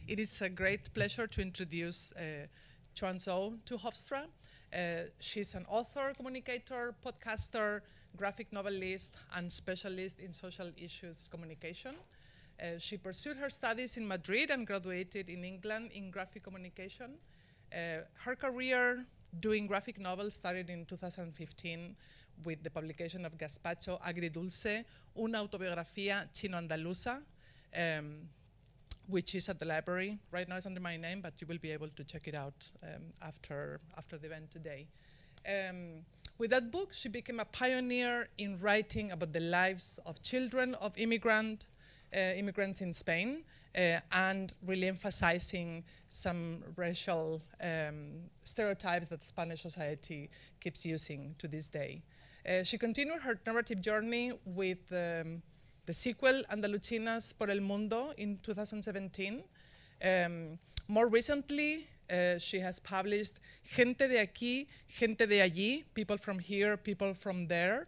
It is a great pleasure to introduce Quan Zhou to Hofstra. She's an author, communicator, podcaster, graphic novelist, and specialist in social issues communication. She pursued her studies in Madrid and graduated in England in graphic communication. Her career doing graphic novels started in 2015 with the publication of Gazpacho Agridulce, una autobiografía chino-andaluza, which is at the library. Right now it's under my name, but you will be able to check it out after the event today. With that book, she became a pioneer in writing about the lives of children of immigrants in Spain, and really emphasizing some racial stereotypes that Spanish society keeps using to this day. She continued her narrative journey with the sequel, Andalucinas por el Mundo, in 2017. More recently, she has published Gente de aquí, Gente de allí, people from here, people from there,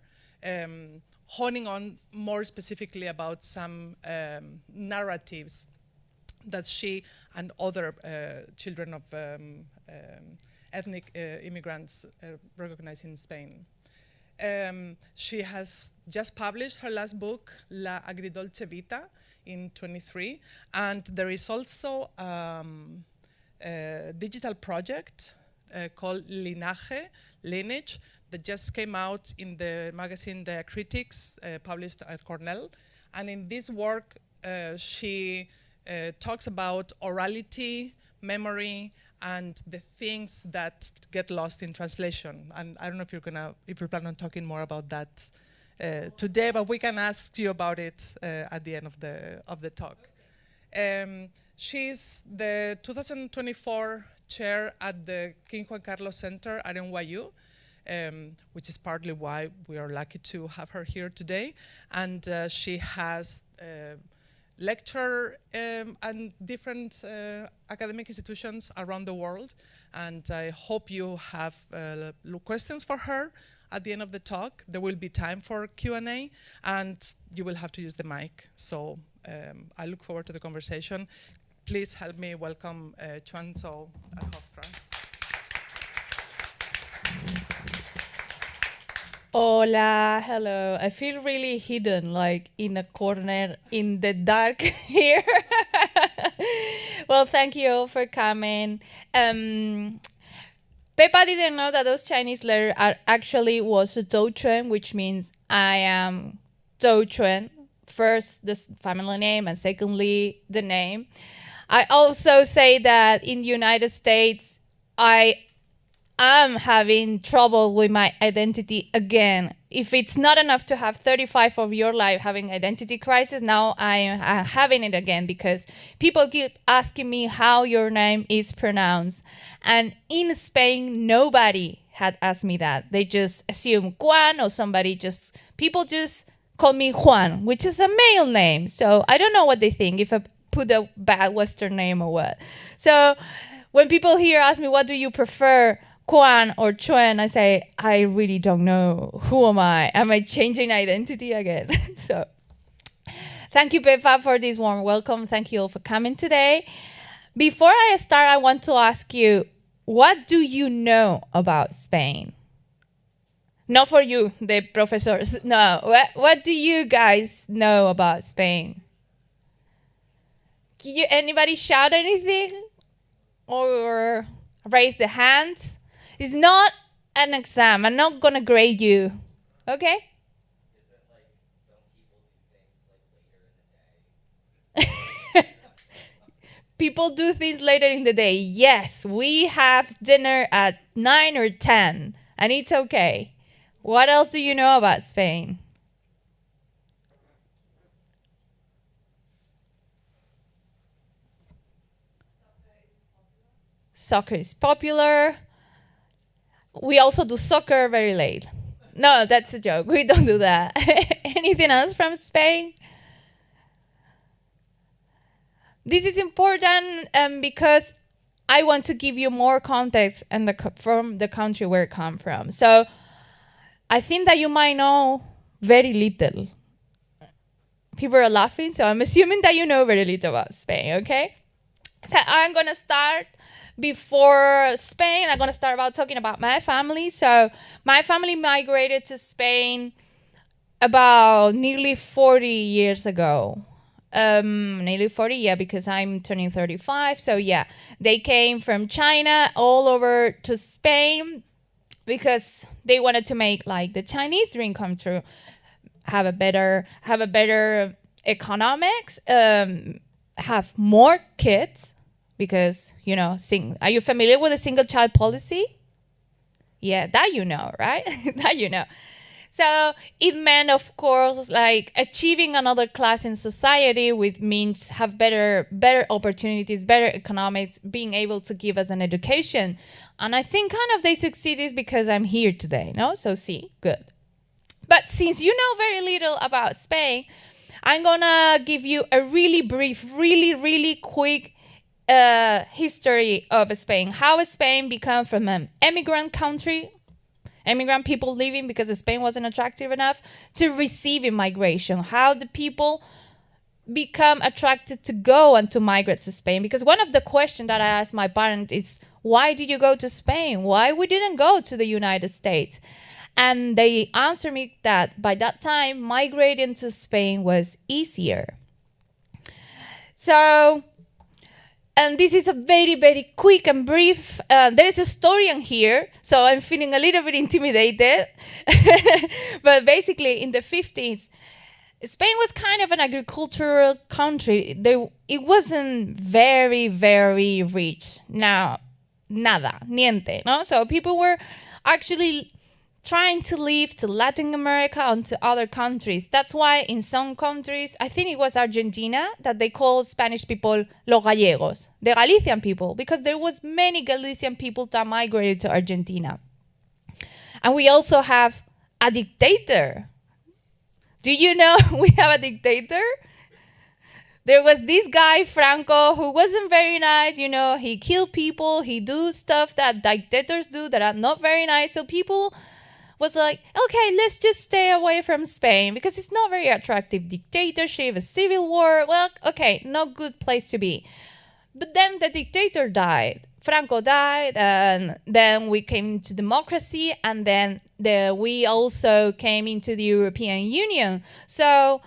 honing on more specifically about some narratives that she and other children of ethnic immigrants recognize in Spain. She has just published her last book, La Agridolce Vita, in 23, and there is also a digital project called Linaje, Lineage, that just came out in the magazine The Critics, published at Cornell. And in this work, she talks about orality, memory, and the things that get lost in translation. And I don't know if you plan on talking more about that today, but we can ask you about it at the end of the talk. She's the 2024 chair at the King Juan Carlos Center at NYU, which is partly why we are lucky to have her here today. And she has lecture and different academic institutions around the world. And I hope you have questions for her at the end of the talk. There will be time for Q&A, and you will have to use the mic. So I look forward to the conversation. Please help me welcome Quan Zhou at Hofstra. Hola, hello. I feel really hidden, like in a corner in the dark here. Well, thank you all for coming. Pepa didn't know that those Chinese letters are actually was a Zhouchuan, which means I am Zhouchuan. First, the family name, and secondly, the name. I also say that in the United States, I'm having trouble with my identity again. If it's not enough to have 35 of your life having identity crisis, now I'm having it again because people keep asking me how your name is pronounced. And in Spain, nobody had asked me that. They just assume Juan or people just call me Juan, which is a male name. So I don't know what they think, if I put a bad Western name or what. So when people here ask me, what do you prefer, Quan or Chuan, I say, I really don't know. Who am I? Am I changing identity again? So thank you, Pepa, for this warm welcome. Thank you all for coming today. Before I start, I want to ask you, what do you know about Spain? Not for you, the professors. No. What do you guys know about Spain? Can anybody shout anything? Or raise the hands? It's not an exam. I'm not going to grade you. Okay? Is it like, don't people do things like later in the day? People do things later in the day. Yes, we have dinner at 9 or 10, and it's okay. What else do you know about Spain? Soccer is popular. We also do soccer very late. No, that's a joke. We don't do that. Anything else from Spain? This is important because I want to give you more context and from the country where I come from. So I think that you might know very little. People are laughing, so I'm assuming that you know very little about Spain, okay? So I'm going to start before Spain. I'm going to start about talking about my family. So my family migrated to Spain about nearly 40 years ago. Nearly 40, yeah, because I'm turning 35. So yeah, they came from China all over to Spain because they wanted to make like the Chinese dream come true, have a better economics, have more kids, because are you familiar with the single child policy? Yeah, that you know, right? That you know. So it meant, of course, like achieving another class in society, which means have better opportunities, better economics, being able to give us an education. And I think kind of they succeeded because I'm here today, no? So see, good. But since you know very little about Spain, I'm gonna give you a really brief, really quick history of Spain. How Spain became from an immigrant country, immigrant people living because Spain wasn't attractive enough, to receiving migration. How the people become attracted to go and to migrate to Spain. Because one of the questions that I asked my parents is, why did you go to Spain? Why we didn't go to the United States? And they answered me that by that time, migrating to Spain was easier. So, and this is a very quick and brief. There is a story in here, so I'm feeling a little bit intimidated. But basically, in the 50s, Spain was kind of an agricultural country. It wasn't very rich. Now, nada, niente, no? So people were actually trying to leave to Latin America and to other countries. That's why in some countries, I think it was Argentina, that they call Spanish people los gallegos, the Galician people, because there was many Galician people that migrated to Argentina. And we also have a dictator. Do you know we have a dictator? There was this guy, Franco, who wasn't very nice. He killed people. He do stuff that dictators do that are not very nice. So people was like, okay, let's just stay away from Spain because it's not very attractive. Dictatorship, a civil war. Well, okay, not good place to be. But then the dictator died. Franco died, and then we came to democracy, and then we also came into the European Union. So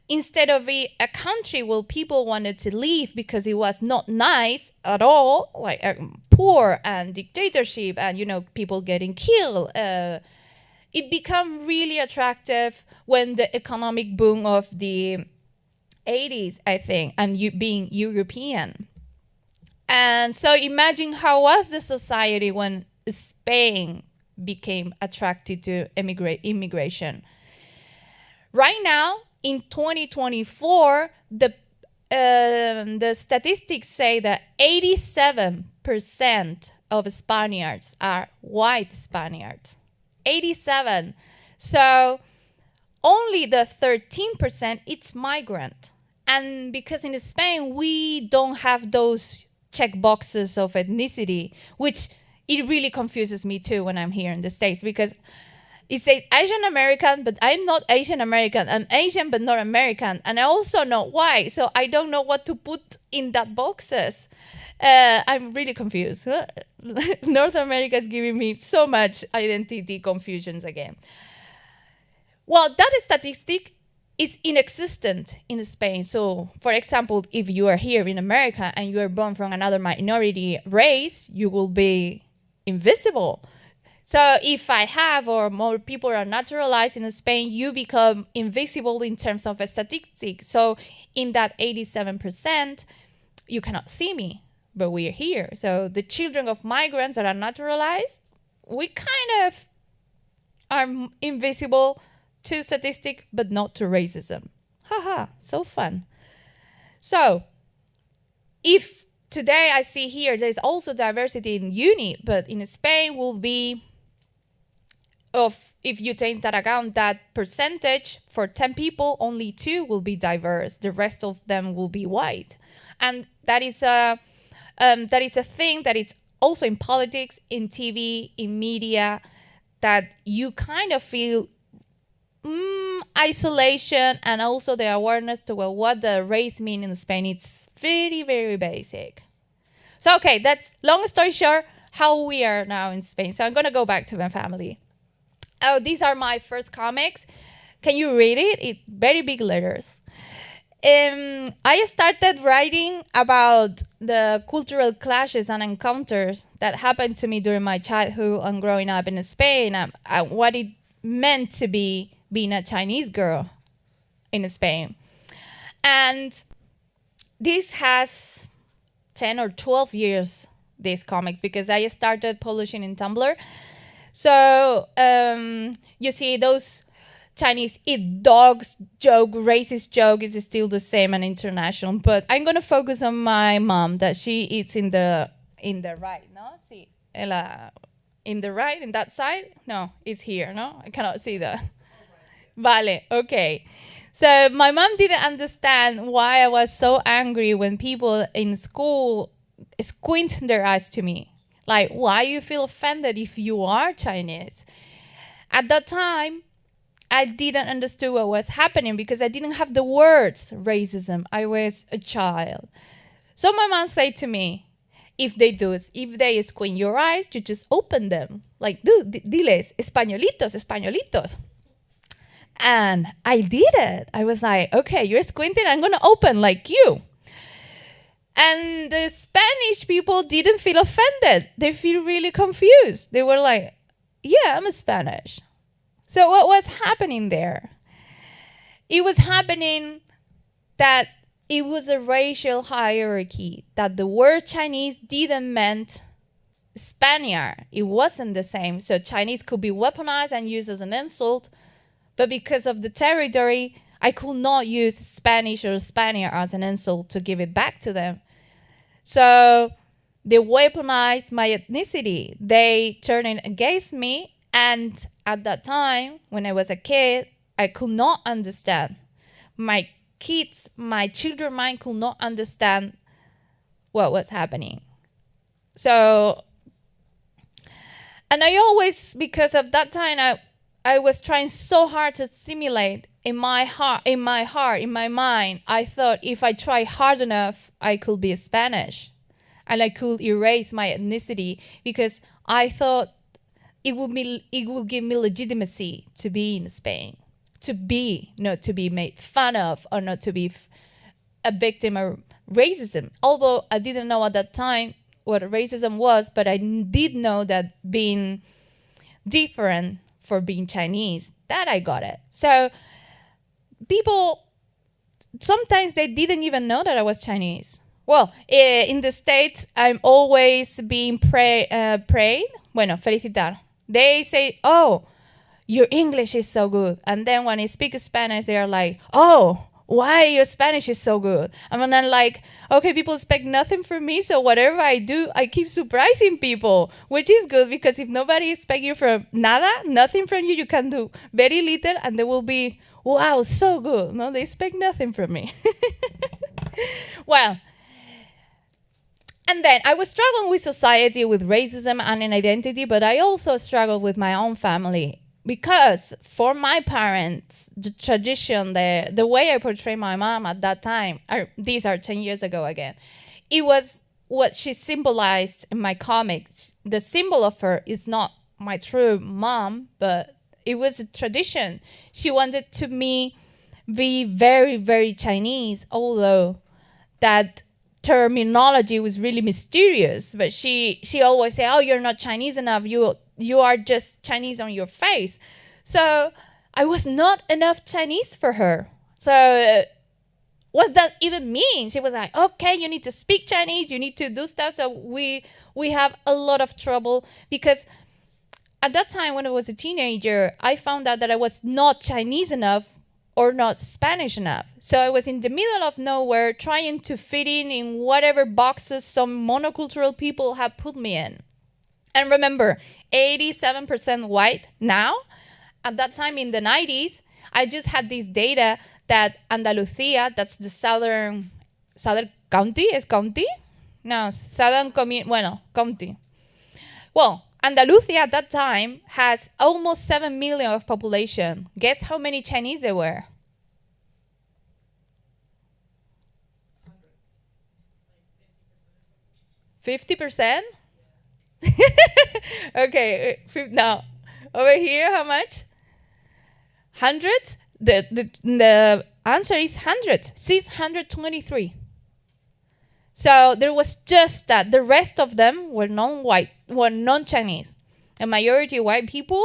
instead of a country where people wanted to leave because it was not nice at all, like poor and dictatorship and, people getting killed, it became really attractive when the economic boom of the 80s, I think, and being European. And so imagine how was the society when Spain became attracted to immigration. Right now, in 2024, the statistics say that 87% of Spaniards are white Spaniards. 87. So only the 13% it's migrant. And because in Spain we don't have those check boxes of ethnicity, which it really confuses me too when I'm here in the States, because it says Asian American, but I'm not Asian American. I'm Asian but not American, and I also not white, so I don't know what to put in that boxes. I'm really confused. North America is giving me so much identity confusions again. Well, that statistic is inexistent in Spain. So, for example, if you are here in America and you are born from another minority race, you will be invisible. So if I have or more people are naturalized in Spain, you become invisible in terms of a statistic. So in that 87%, you cannot see me. But we're here. So the children of migrants that are naturalized, we kind of are invisible to statistic, but not to racism. Haha, so fun. So if today I see here, there's also diversity in uni, but in Spain will be, if you take that account, that percentage for 10 people, only 2 will be diverse. The rest of them will be white. And that is a thing that is also in politics, in TV, in media, that you kind of feel isolation, and also the awareness to what the race means in Spain. It's very, very basic. So, okay, that's long story short, how we are now in Spain. So I'm going to go back to my family. Oh, these are my first comics. Can you read it? It's very big letters. I started writing about the cultural clashes and encounters that happened to me during my childhood and growing up in Spain, and what it meant to be being a Chinese girl in Spain. And this has 10 or 12 years, these comics, because I started publishing in Tumblr. So you see those Chinese eat dogs joke, racist joke is still the same and international. But I'm going to focus on my mom, that she eats in the right, no? See, in the right, in that side? No, it's here, no? I cannot see that. Vale, okay. So my mom didn't understand why I was so angry when people in school squint their eyes to me. Like, why you feel offended if you are Chinese? At that time, I didn't understand what was happening because I didn't have the words racism. I was a child. So my mom said to me, if they squint your eyes, you just open them. Like, diles, españolitos, españolitos. And I did it. I was like, okay, you're squinting, I'm going to open like you. And the Spanish people didn't feel offended. They feel really confused. They were like, yeah, I'm Spanish. So what was happening there? It was happening that it was a racial hierarchy, that the word Chinese didn't meant Spaniard. It wasn't the same. So Chinese could be weaponized and used as an insult. But because of the territory, I could not use Spanish or Spaniard as an insult to give it back to them. So they weaponized my ethnicity. They turned it against me. And at that time, when I was a kid, I could not understand. My children's mind could not understand what was happening. So, and I always, because of that time, I was trying so hard to assimilate in my heart, in my mind. I thought if I try hard enough, I could be Spanish and I could erase my ethnicity, because I thought it would give me legitimacy to be in Spain, not to be made fun of or not to be a victim of racism. Although I didn't know at that time what racism was, but I did know that being different for being Chinese, that I got it. So people, sometimes they didn't even know that I was Chinese. Well, in the States, I'm always being praised. Bueno, felicitar. They say, oh, your English is so good. And then when I speak Spanish, they are like, oh, why your Spanish is so good? And then I'm like, okay, people expect nothing from me, so whatever I do, I keep surprising people, which is good, because if nobody expects you from nothing from you, you can do very little, and they will be, wow, so good. No, they expect nothing from me. Well, and then I was struggling with society, with racism and an identity, but I also struggled with my own family. Because for my parents, the tradition, the way I portrayed my mom at that time, these are 10 years ago again, it was what she symbolized in my comics. The symbol of her is not my true mom, but it was a tradition. She wanted to me be very, very Chinese, although that terminology was really mysterious. But she always said, oh, you're not Chinese enough. You are just Chinese on your face. So I was not enough Chinese for her. So what does that even mean? She was like, okay, you need to speak Chinese, you need to do stuff. So we have a lot of trouble, because at that time when I was a teenager, I found out that I was not Chinese enough or not Spanish enough. So I was in the middle of nowhere trying to fit in whatever boxes some monocultural people have put me in. And remember, 87% white now. At that time in the 90s, I just had this data that Andalusia, that's the southern county, is county? No, county. Well, Andalusia at that time has almost 7 million of population. Guess how many Chinese there were? 50%? Okay, now over here, how much? Hundreds? The answer is hundreds. 623. So there was just that. The rest of them were non-white, were non-Chinese. A majority white people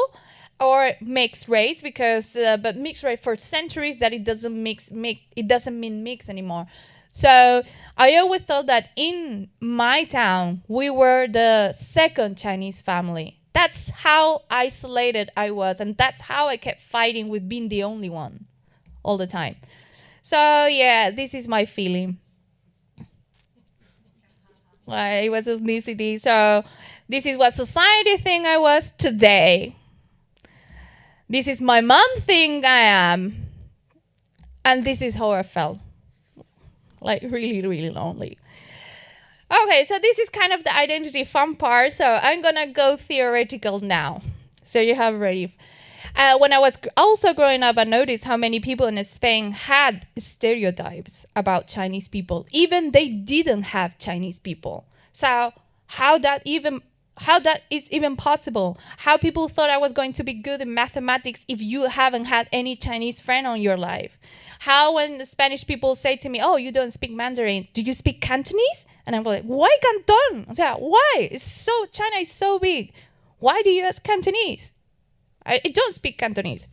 or mixed race, because but mixed race for centuries that it doesn't mean mix anymore. So I always thought that in my town we were the second Chinese family. That's how isolated I was, and that's how I kept fighting with being the only one all the time. So yeah, this is my feeling. It was ethnicity. So this is what society think I was today. This is my mom think I am. And this is how I felt. Like really, really lonely. Okay, so this is kind of the identity fun part. So I'm going to go theoretical now. So you have ready. When I was also growing up, I noticed how many people in Spain had stereotypes about Chinese people. Even they didn't have Chinese people. So how that is even possible? How people thought I was going to be good in mathematics if you haven't had any Chinese friend on your life? How when the Spanish people say to me, oh, you don't speak Mandarin, do you speak Cantonese? And I'm like, why Canton? I say, why? China is so big. Why do you ask Cantonese? I don't speak Cantonese.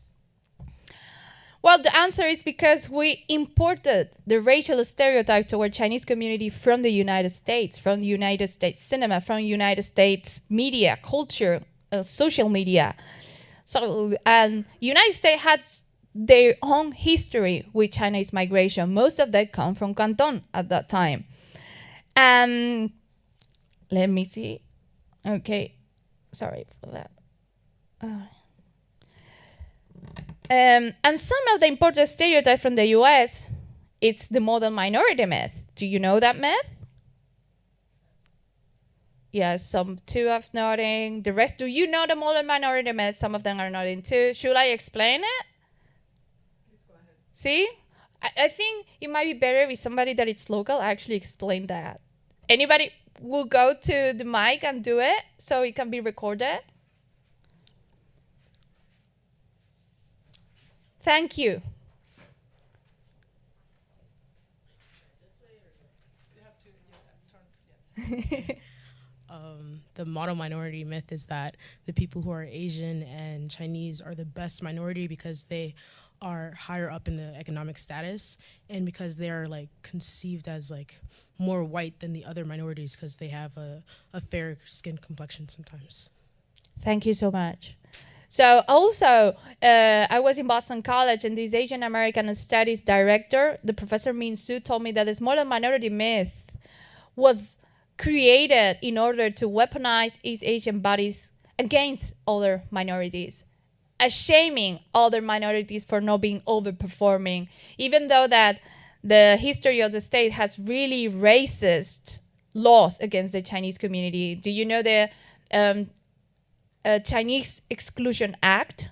Well, the answer is because we imported the racial stereotype toward Chinese community from the United States cinema, from United States media, culture, social media. So, and United States has their own history with Chinese migration. Most of that come from Canton at that time. And let me see. Okay, sorry for that. And some of the important stereotypes from the US, it's the modern minority myth. Do you know that myth? Yes, some two are nodding. The rest, do you know the modern minority myth? Some of them are nodding too. Should I explain it? Please go ahead. See? I think it might be better if somebody that it's local actually explain that. Anybody will go to the mic and do it so it can be recorded? Thank you. The model minority myth is that the people who are Asian and Chinese are the best minority because they are higher up in the economic status and because they are like conceived as like more white than the other minorities because they have a fair skin complexion sometimes. Thank you so much. So also, I was in Boston College, and this Asian American Studies director, the professor Min Su, told me that the modern minority myth was created in order to weaponize East Asian bodies against other minorities, shaming other minorities for not being overperforming, even though that the history of the state has really racist laws against the Chinese community. Do you know the Chinese Exclusion Act?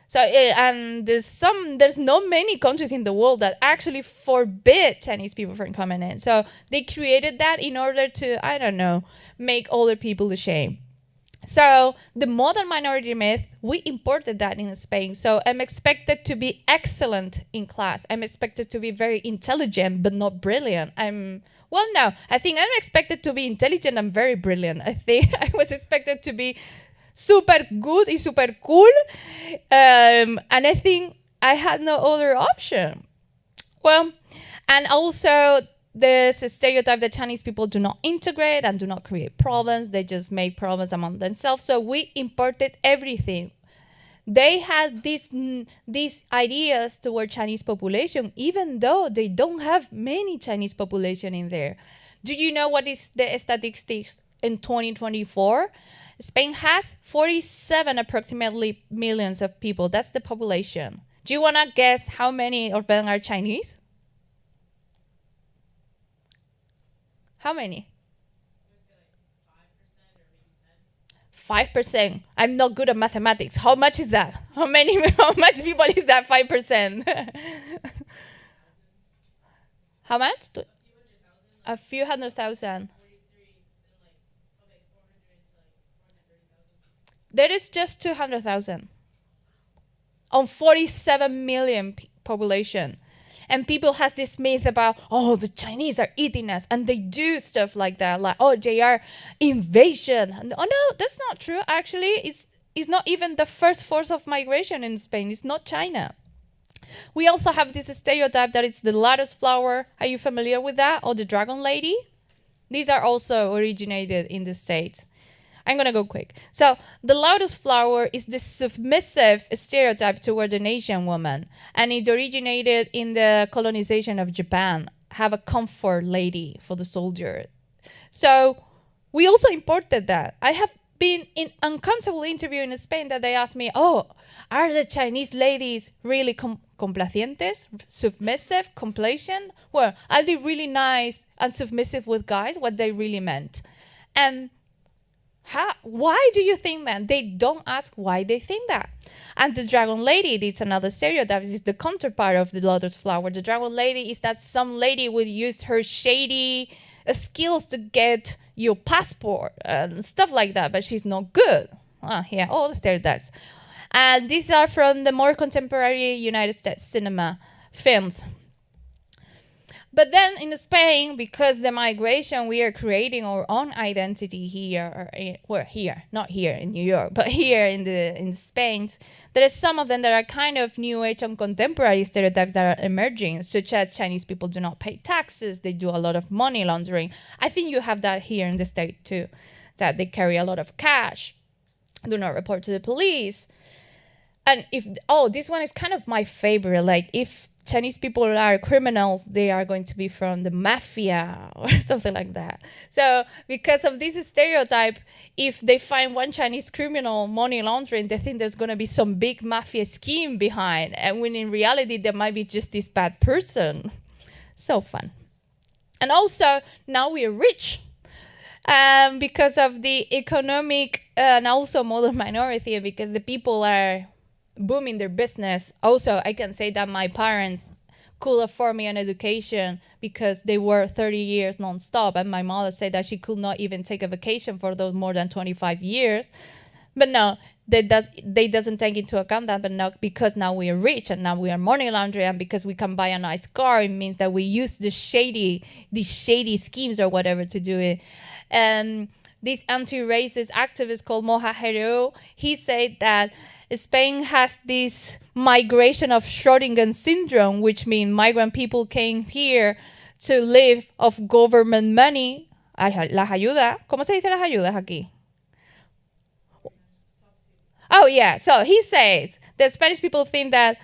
So, and there's not many countries in the world that actually forbid Chinese people from coming in. So they created that in order to, I don't know, make other people ashamed. So the modern minority myth, we imported that in Spain. So I'm expected to be excellent in class. I'm expected to be very intelligent, but not brilliant. I think I'm expected to be intelligent and very brilliant. I think I was expected to be super good and super cool. And I think I had no other option. Well, and also there's a stereotype that Chinese people do not integrate and do not create problems. They just make problems among themselves. So we imported everything. They had these ideas toward Chinese population, even though they don't have many Chinese population in there. Do you know what is the statistics in 2024? Spain has 47 approximately millions of people. That's the population. Do you want to guess how many of them are Chinese? How many? 5%. I'm not good at mathematics. How much is that? How much people is that 5%? How much? a few 100,000. There is just 200,000 on 47 million population. And people has this myth about, oh, the Chinese are eating us, and they do stuff like that, like, oh, they are invasion. And, oh no, that's not true. Actually, it's not even the first force of migration in Spain. It's not China. We also have this stereotype that it's the lotus flower. Are you familiar with that? Or the dragon lady? These are also originated in the States. I'm going to go quick. So the lotus flower is the submissive stereotype toward an Asian woman. And it originated in the colonization of Japan. Have a comfort lady for the soldier. So we also imported that. I have been in uncomfortable interview in Spain that they asked me, oh, are the Chinese ladies really complacientes, submissive, complacent? Well, are they really nice and submissive with guys? What they really meant. And why do you think that? They don't ask why they think that. And the dragon lady is another stereotype. This is the counterpart of the lotus flower. The dragon lady is that some lady would use her shady skills to get your passport and stuff like that, but she's not good. Yeah, all the stereotypes. And these are from the more contemporary United States cinema films. But then in Spain, because the migration, we are creating our own identity here, not here in New York, but here in Spain. There are some of them that are kind of new age and contemporary stereotypes that are emerging, such as Chinese people do not pay taxes, they do a lot of money laundering. I think you have that here in the States too, that they carry a lot of cash, do not report to the police. And this one is kind of my favorite, like if Chinese people are criminals, they are going to be from the mafia or something like that. So because of this stereotype, if they find one Chinese criminal money laundering, they think there's going to be some big mafia scheme behind. And when in reality, there might be just this bad person. So fun. And also, now we are rich. Because of the economic and also model minority, because the people are booming their business. Also, I can say that my parents could afford me an education because they worked 30 years nonstop, and my mother said that she could not even take a vacation for those more than 25 years. But no, they doesn't take into account that. But now, because now we are rich and now we are money laundering, and because we can buy a nice car, it means that we use these shady schemes or whatever to do it. And this anti-racist activist called Moja Herrero, he said that Spain has this migration of Schrödinger syndrome, which means migrant people came here to live off government money. Las ayudas. ¿Cómo se dice las ayudas aquí? Oh, yeah. So he says the Spanish people think that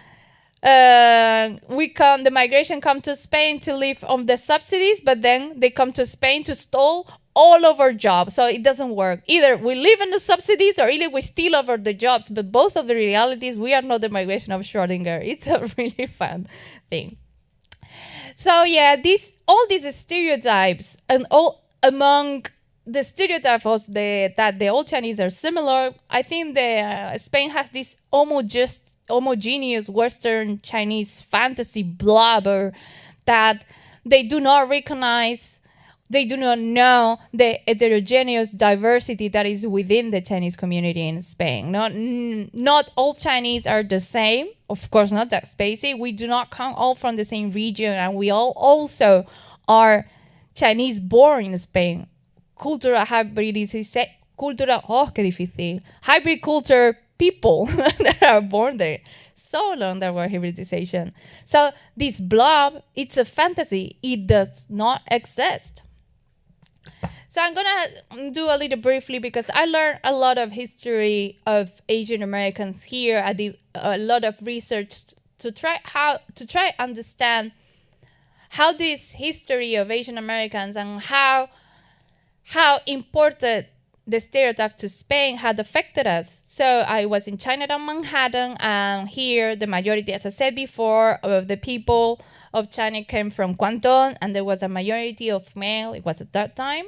the migration come to Spain to live on the subsidies, but then they come to Spain to steal all of our jobs. So it doesn't work. Either we live in the subsidies or either we steal over the jobs. But both of the realities, we are not the migration of Schrödinger. It's a really fun thing. So yeah, all these stereotypes, and all among the stereotypes that the old Chinese are similar, I think Spain has this homogeneous Western Chinese fantasy blubber that they do not recognize. They do not know the heterogeneous diversity that is within the Chinese community in Spain. Not all Chinese are the same. Of course, not that spacey. We do not come all from the same region, and we all also are Chinese born in Spain. Hybrid culture people that are born there. So long that were hybridization. So this blob, it's a fantasy. It does not exist. So I'm going to do a little briefly because I learned a lot of history of Asian Americans here. I did a lot of research to try understand how this history of Asian Americans and how important the stereotype to Spain had affected us. So I was in Chinatown, Manhattan, and here the majority, as I said before, of the people of China came from Guangdong, and there was a majority of male. It was at that time.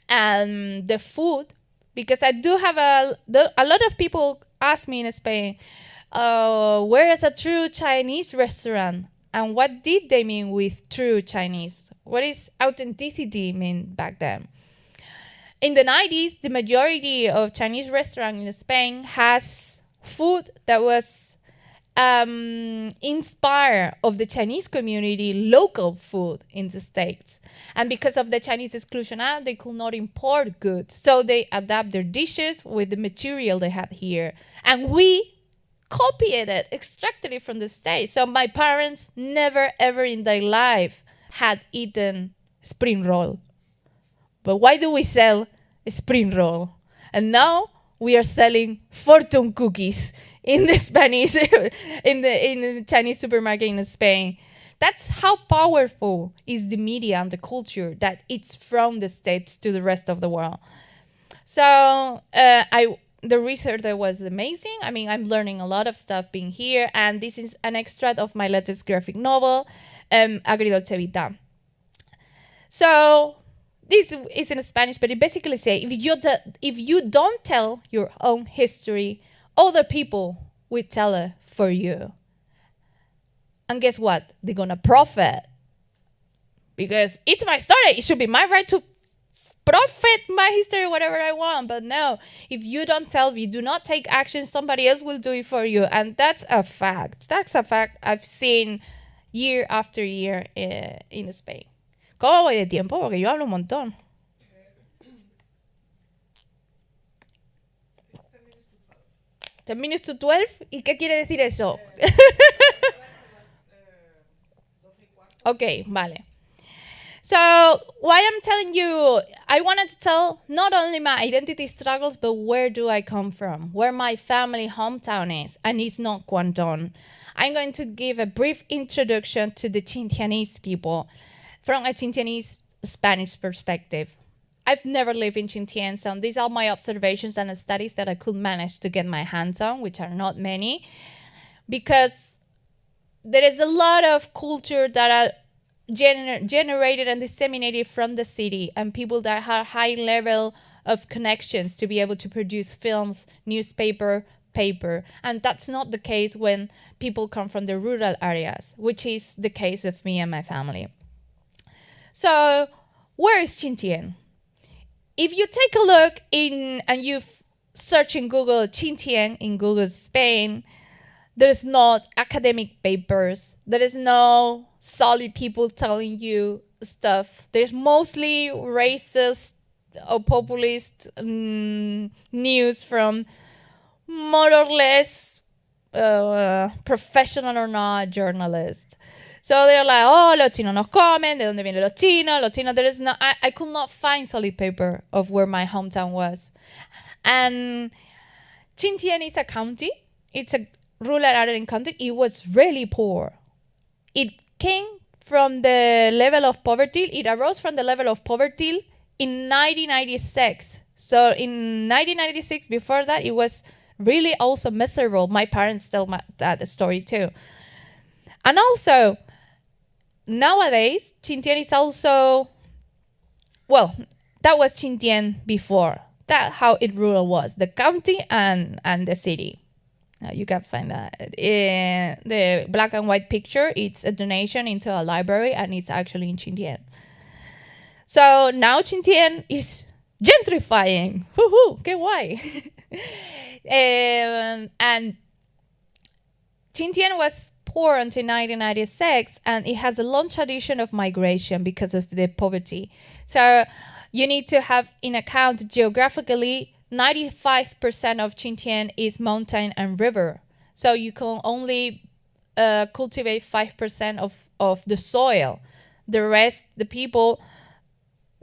And the food, because I do have a lot of people ask me in Spain, where is a true Chinese restaurant? And what did they mean with true Chinese? What is authenticity mean back then? In the 90s, the majority of Chinese restaurants in Spain has food that was inspired of the Chinese community, local food in the States. And because of the Chinese Exclusion Act, they could not import goods. So they adapt their dishes with the material they had here. And we copied it, extracted it from the States. So my parents never, ever in their life had eaten spring roll. But why do we sell spring roll? And now we are selling fortune cookies in the Spanish, in the Chinese supermarket in Spain. That's how powerful is the media and the culture, that it's from the States to the rest of the world. So the research there was amazing. I mean, I'm learning a lot of stuff being here, and this is an extract of my latest graphic novel, Agridolce Vita. So this is in Spanish, but it basically says, if you don't tell your own history, other people will tell it for you. And guess what? They're going to profit. Because it's my story. It should be my right to profit my history, whatever I want. But no, if you don't tell, if you do not take action, somebody else will do it for you. And that's a fact. That's a fact I've seen year after year in Spain. ¿Cómo voy de tiempo? Porque yo hablo un montón. 10 minutes to 12. ¿Y qué quiere decir eso? Okay, vale. So, why I'm telling you, I wanted to tell not only my identity struggles, but where do I come from, where my family hometown is, and it's not Quan Zhou. I'm going to give a brief introduction to the Xinjiangese people from a Chinese Spanish perspective. I've never lived in Xinjiang, so these are my observations and studies that I could manage to get my hands on, which are not many, because there is a lot of culture that are generated and disseminated from the city, and people that have high level of connections to be able to produce films, newspaper, paper. And that's not the case when people come from the rural areas, which is the case of me and my family. So where is Xinjiang? If you take a look and you search in Google Xinjiang in Google Spain, there's not academic papers. There is no solid people telling you stuff. There's mostly racist or populist news from more or less professional or not journalists. So they're like, oh, los chinos nos comen, ¿de dónde vienen los chinos? Los chinos, there is no, I could not find solid paper of where my hometown was. And Xinjiang is a county. It's a rural area county. It was really poor. It came from the level of poverty. It arose from the level of poverty in 1996. So in 1996, before that, it was really also miserable. My parents tell that story too. And also, nowadays, Xinjiang is also, well, that was Xinjiang before. That's how it rural was, the county and the city. You can find that. The black and white picture, it's a donation into a library, and it's actually in Xinjiang. So now Xinjiang is gentrifying. Woohoo, qué guay. And Xinjiang was poor until 1996, and it has a long tradition of migration because of the poverty. So you need to have in account geographically 95% of Xinjiang is mountain and river. So you can only cultivate 5% of the soil. The rest, the people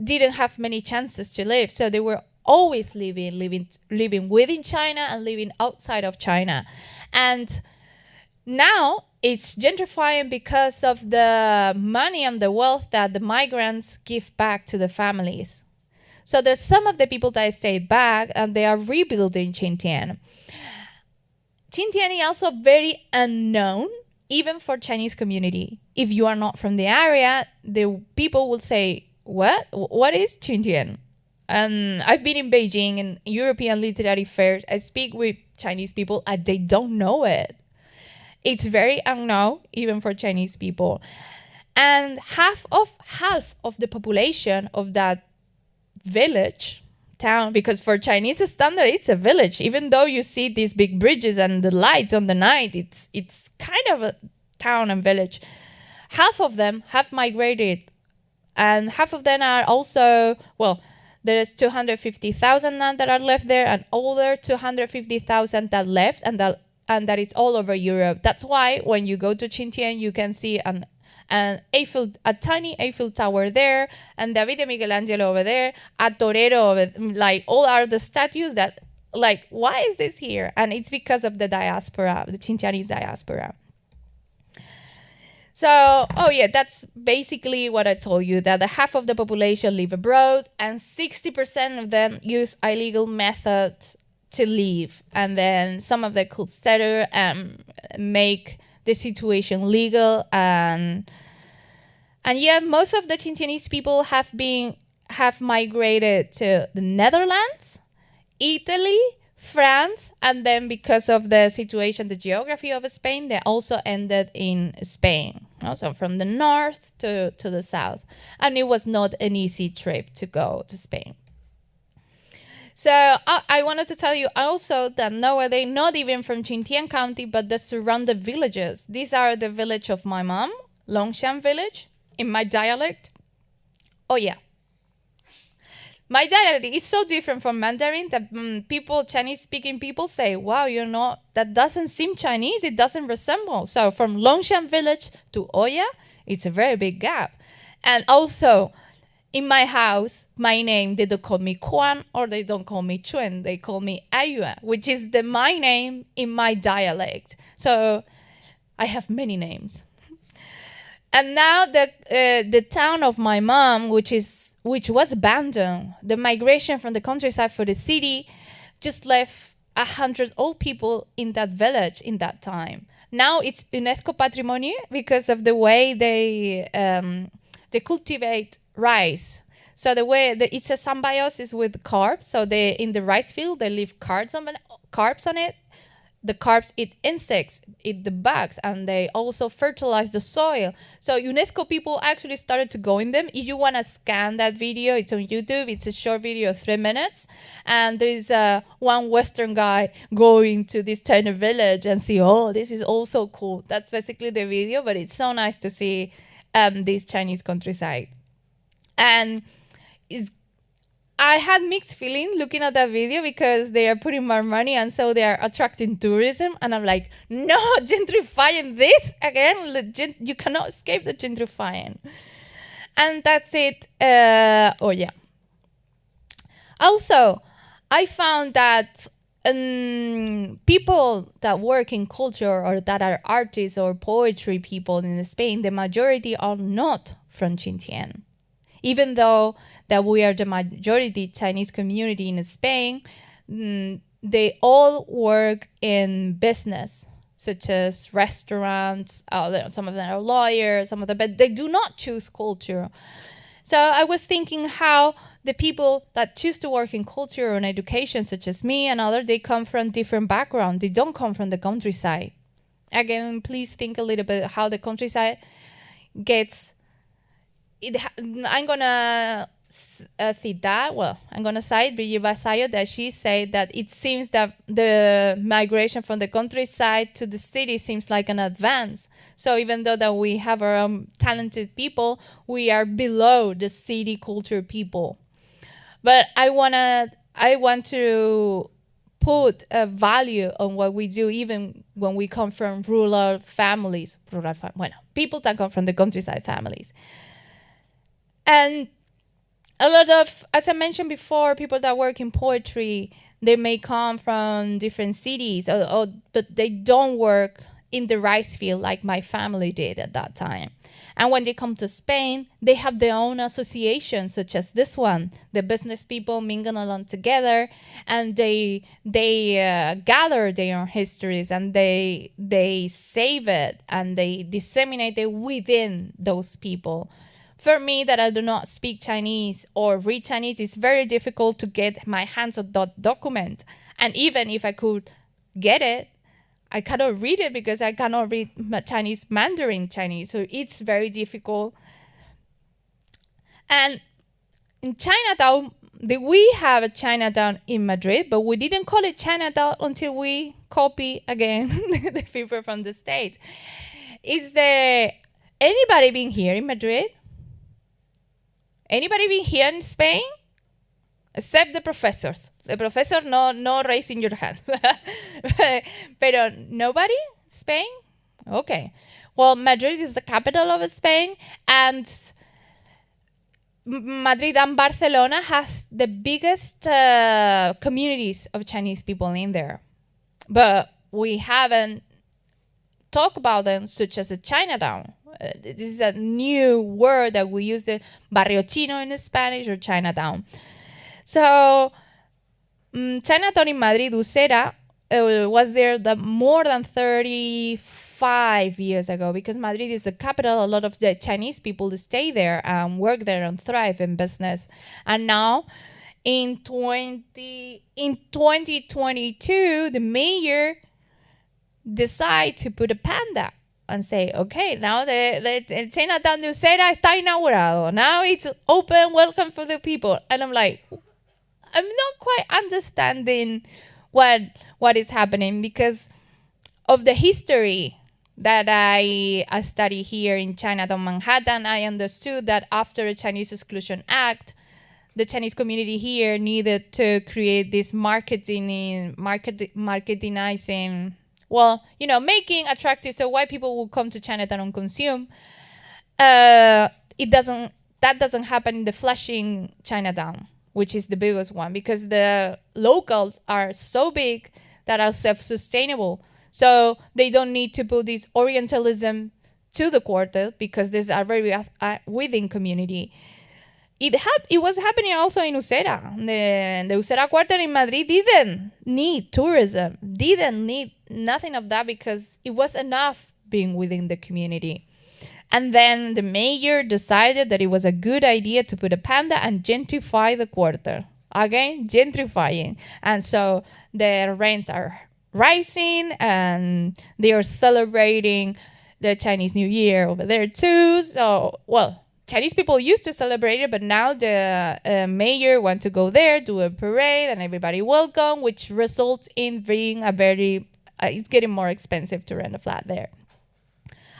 didn't have many chances to live. So they were always living within China and living outside of China. And now it's gentrifying because of the money and the wealth that the migrants give back to the families. So there's some of the people that stayed back, and they are rebuilding Xinjiang. Xinjiang is also very unknown, even for Chinese community. If you are not from the area, the people will say, what is Xinjiang? And I've been in Beijing in European literary fairs. I speak with Chinese people and they don't know it. It's very unknown, even for Chinese people. And half of the population of that village, town, because for Chinese standard, it's a village. Even though you see these big bridges and the lights on the night, it's kind of a town and village. Half of them have migrated, and half of them are also, well, there's 250,000 now that are left there, and older 250,000 that left, and that is all over Europe. That's why when you go to Xinjiang, you can see a tiny Eiffel Tower there, and David and Michelangelo over there, a torero over, like all are the statues that, like, why is this here? And it's because of the diaspora, the Xinjiangese diaspora. So, that's basically what I told you, that the half of the population live abroad, and 60% of them use illegal methods to leave. And then some of them could settle and make the situation legal. And most of the Xinjiangese people have migrated to the Netherlands, Italy, France, and then because of the situation, the geography of Spain, they also ended in Spain. Also from the north to the south. And it was not an easy trip to go to Spain. So I wanted to tell you also that nowadays, not even from Xinjiang County, but the surrounding villages. These are the village of my mom, Longshan village, in my dialect. Oh yeah. My dialect is so different from Mandarin that Chinese-speaking people say, wow, that doesn't seem Chinese, it doesn't resemble. So from Longshan village to Oya, it's a very big gap. And also, in my house, my name, they don't call me Quan or they don't call me Chuen, they call me Ayua, which is my name in my dialect. So I have many names. And now the town of my mom, which was abandoned. The migration from the countryside for the city just left 100 old people in that village in that time. Now it's UNESCO Patrimonio because of the way they cultivate rice. So the way it's a symbiosis with carbs. So in the rice field they leave carbs on it. The carbs eat insects, eat the bugs, and they also fertilize the soil. So UNESCO people actually started to go in them. If you want to scan that video, it's on YouTube. It's a short video of 3 minutes. And there is one Western guy going to this tiny village and see, this is also cool. That's basically the video, but it's so nice to see this Chinese countryside. And I had mixed feelings looking at that video because they are putting more money and so they are attracting tourism. And I'm like, no, gentrifying this again? You cannot escape the gentrifying. And that's it. Also, I found that people that work in culture or that are artists or poetry people in Spain, the majority are not from Xinjiang. Even though that we are the majority Chinese community in Spain, they all work in business, such as restaurants. Some of them are lawyers, but they do not choose culture. So I was thinking how the people that choose to work in culture or in education, such as me and others, they come from different backgrounds. They don't come from the countryside. Again, please think a little bit how the countryside gets... I'm gonna cite Brigitte Basayo that she said that it seems that the migration from the countryside to the city seems like an advance. So even though that we have our own talented people, we are below the city culture people. But I want to put a value on what we do, even when we come from rural families. People that come from the countryside families. And a lot of, as I mentioned before, people that work in poetry, they may come from different cities, but they don't work in the rice field like my family did at that time. And when they come to Spain, they have their own associations, such as this one. The business people mingle along together, and they gather their own histories, and they save it, and they disseminate it within those people. For me, that I do not speak Chinese or read Chinese, it's very difficult to get my hands on that document. And even if I could get it, I cannot read it because I cannot read Chinese Mandarin Chinese, so it's very difficult. And in Chinatown, we have a Chinatown in Madrid, but we didn't call it Chinatown until we copy again the people from the States. Is there anybody been here in Madrid? Anybody been here in Spain? Except the professors. The professor, no raising your hand. Pero nobody? Spain? Okay. Well, Madrid is the capital of Spain, and Madrid and Barcelona has the biggest communities of Chinese people in there. But we haven't talked about them, such as a Chinatown. This is a new word that we use, the barrio chino in Spanish, or Chinatown. So Chinatown in Madrid, Usera, was there more than 35 years ago, because Madrid is the capital. A lot of the Chinese people stay there and work there and thrive in business. And now in 2022, the mayor decide to put a panda and say, okay, now the Chinatown de Usera está inaugurado. Now it's open, welcome for the people. And I'm like, I'm not quite understanding what is happening, because of the history that I study here in Chinatown, Manhattan. I understood that after the Chinese Exclusion Act, the Chinese community here needed to create this marketingizing, well, making attractive so white people will come to Chinatown and consume. That doesn't happen in the Flushing Chinatown, which is the biggest one, because the locals are so big that are self-sustainable. So they don't need to put this Orientalism to the quarter, because there's a very within community. It was happening also in Usera. The Usera quarter in Madrid didn't need tourism, didn't need nothing of that, because it was enough being within the community. And then the mayor decided that it was a good idea to put a panda and gentrify the quarter. Again, gentrifying. And so the rents are rising, and they are celebrating the Chinese New Year over there too. So, well, Chinese people used to celebrate it, but now the mayor wants to go there, do a parade, and everybody welcome, which results in being a very, it's getting more expensive to rent a flat there.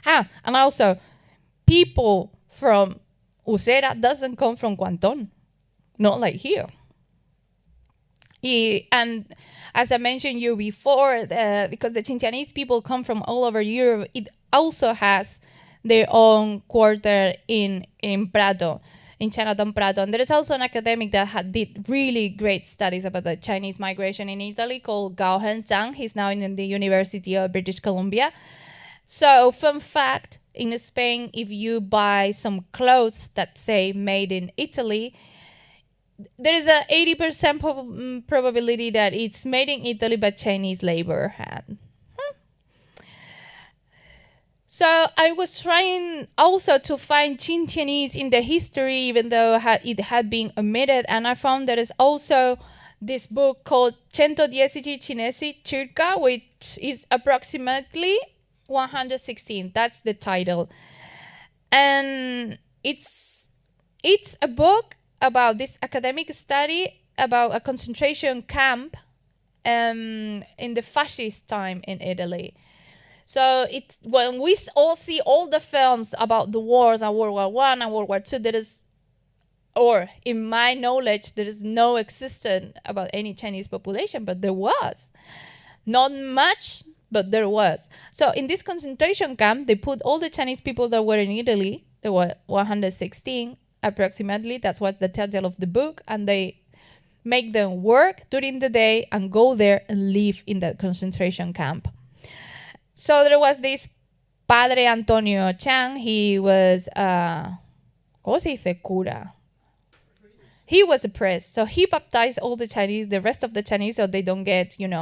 And also, people from Usera doesn't come from Guangdong, not like here. And as I mentioned you before, because the Chinese people come from all over Europe, it also has their own quarter in Prado, in Chinatown Prado. And there is also an academic that did really great studies about the Chinese migration in Italy called Gao Zhang. He's now in the University of British Columbia. So, fun fact, in Spain, if you buy some clothes that say made in Italy, there is a 80% probability that it's made in Italy by Chinese labor hand. So I was trying also to find Chinese in the history, even though it had been omitted, and I found there is also this book called 110 Cinesi Circa, which is approximately 116. That's the title. And it's a book about this academic study about a concentration camp in the fascist time in Italy. So it's when we all see all the films about the wars and World War I and World War II, there is, or in my knowledge, there is no existence about any Chinese population, but there was. Not much, but there was. So in this concentration camp, they put all the Chinese people that were in Italy. There were 116 approximately. That's what the title of the book. And they make them work during the day and go there and live in that concentration camp. So there was this Padre Antonio Chang. He was, ¿cómo se dice cura? He was a priest. So he baptized all the Chinese, the rest of the Chinese, so they don't get, they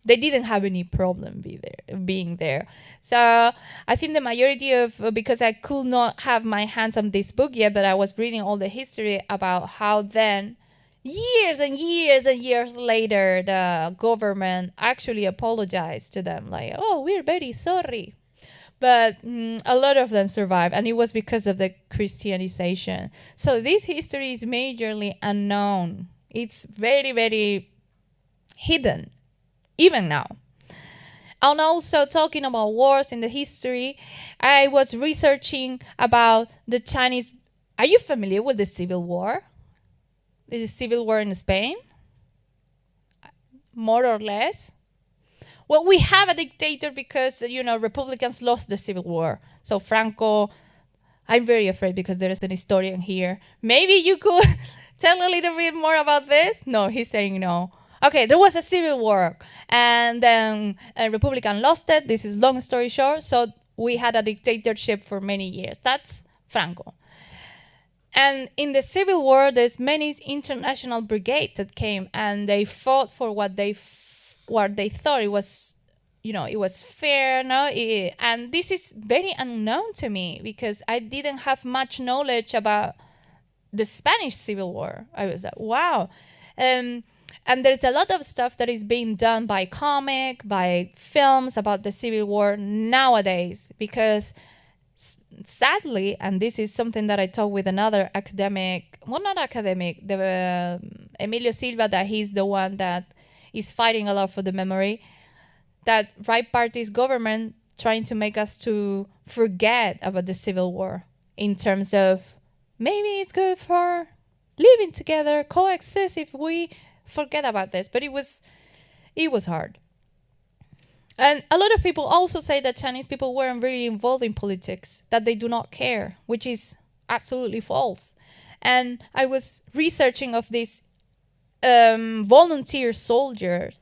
didn't have any problem being there. So I think the majority of, because I could not have my hands on this book yet, but I was reading all the history about how then years and years and years later, the government actually apologized to them, like, oh, we're very sorry. But a lot of them survived, and it was because of the Christianization. So this history is majorly unknown. It's very, very hidden, even now. And also, talking about wars in the history, I was researching about the Chinese. Are you familiar with the Civil War? The Civil War in Spain? More or less. Well, we have a dictator because, Republicans lost the Civil War. So Franco, I'm very afraid because there is an historian here. Maybe you could tell a little bit more about this? No, he's saying no. Okay, there was a civil war, and then a Republican lost it. This is long story short. So we had a dictatorship for many years. That's Franco. And in the Civil War, there's many international brigades that came, and they fought for what they thought it was, it was fair. No, and this is very unknown to me because I didn't have much knowledge about the Spanish Civil War. I was like, wow. And there's a lot of stuff that is being done by by films about the Civil War nowadays because sadly, and this is something that I talked with another academic, well, not academic, Emilio Silva, that he's the one that is fighting a lot for the memory, that right party's government trying to make us to forget about the Civil War in terms of maybe it's good for living together, coexist if we forget about this. But it was hard. And a lot of people also say that Chinese people weren't really involved in politics, that they do not care, which is absolutely false. And I was researching of these volunteer soldiers,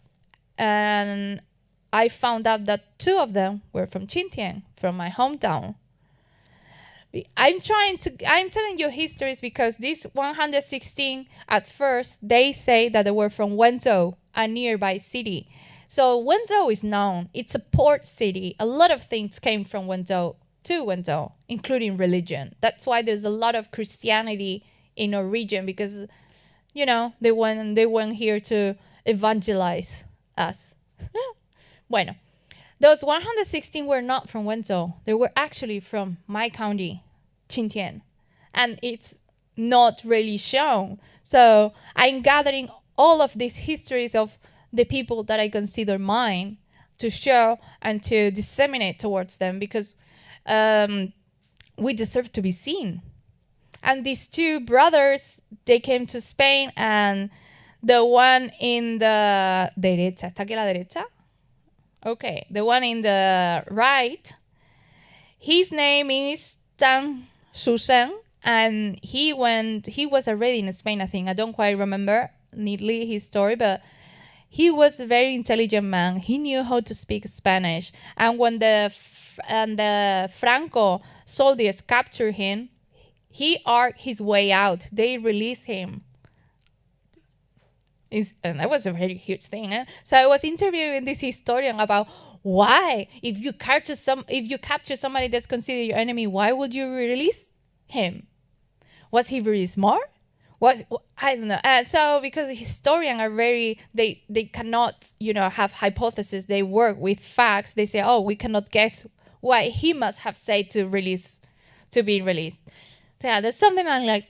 and I found out that 2 of them were from Xinjiang, from my hometown. I'm telling you histories because these 116, at first, they say that they were from Wenzhou, a nearby city. So Wenzhou is known. It's a port city. A lot of things came from Wenzhou to Wenzhou, including religion. That's why there's a lot of Christianity in our region because, they went here to evangelize us. Bueno. Those 116 were not from Wenzhou. They were actually from my county, Xinjiang. And it's not really shown. So I'm gathering all of these histories of the people that I consider mine to show and to disseminate towards them because we deserve to be seen. And these 2 brothers, they came to Spain, and the one in the derecha, ¿está aquí a la derecha? Okay, the one in the right, his name is Zhang Shusheng, and he was already in Spain, I think. I don't quite remember neatly his story, but he was a very intelligent man. He knew how to speak Spanish. And when the Franco soldiers captured him, he argued his way out. They released him. And that was a very huge thing. So I was interviewing this historian about why, if you capture somebody that's considered your enemy, why would you release him? Was he very smart? I don't know. So because historians are they cannot, have hypotheses. They work with facts. They say, oh, we cannot guess what he must have said to be released. So yeah, there's something I'm like,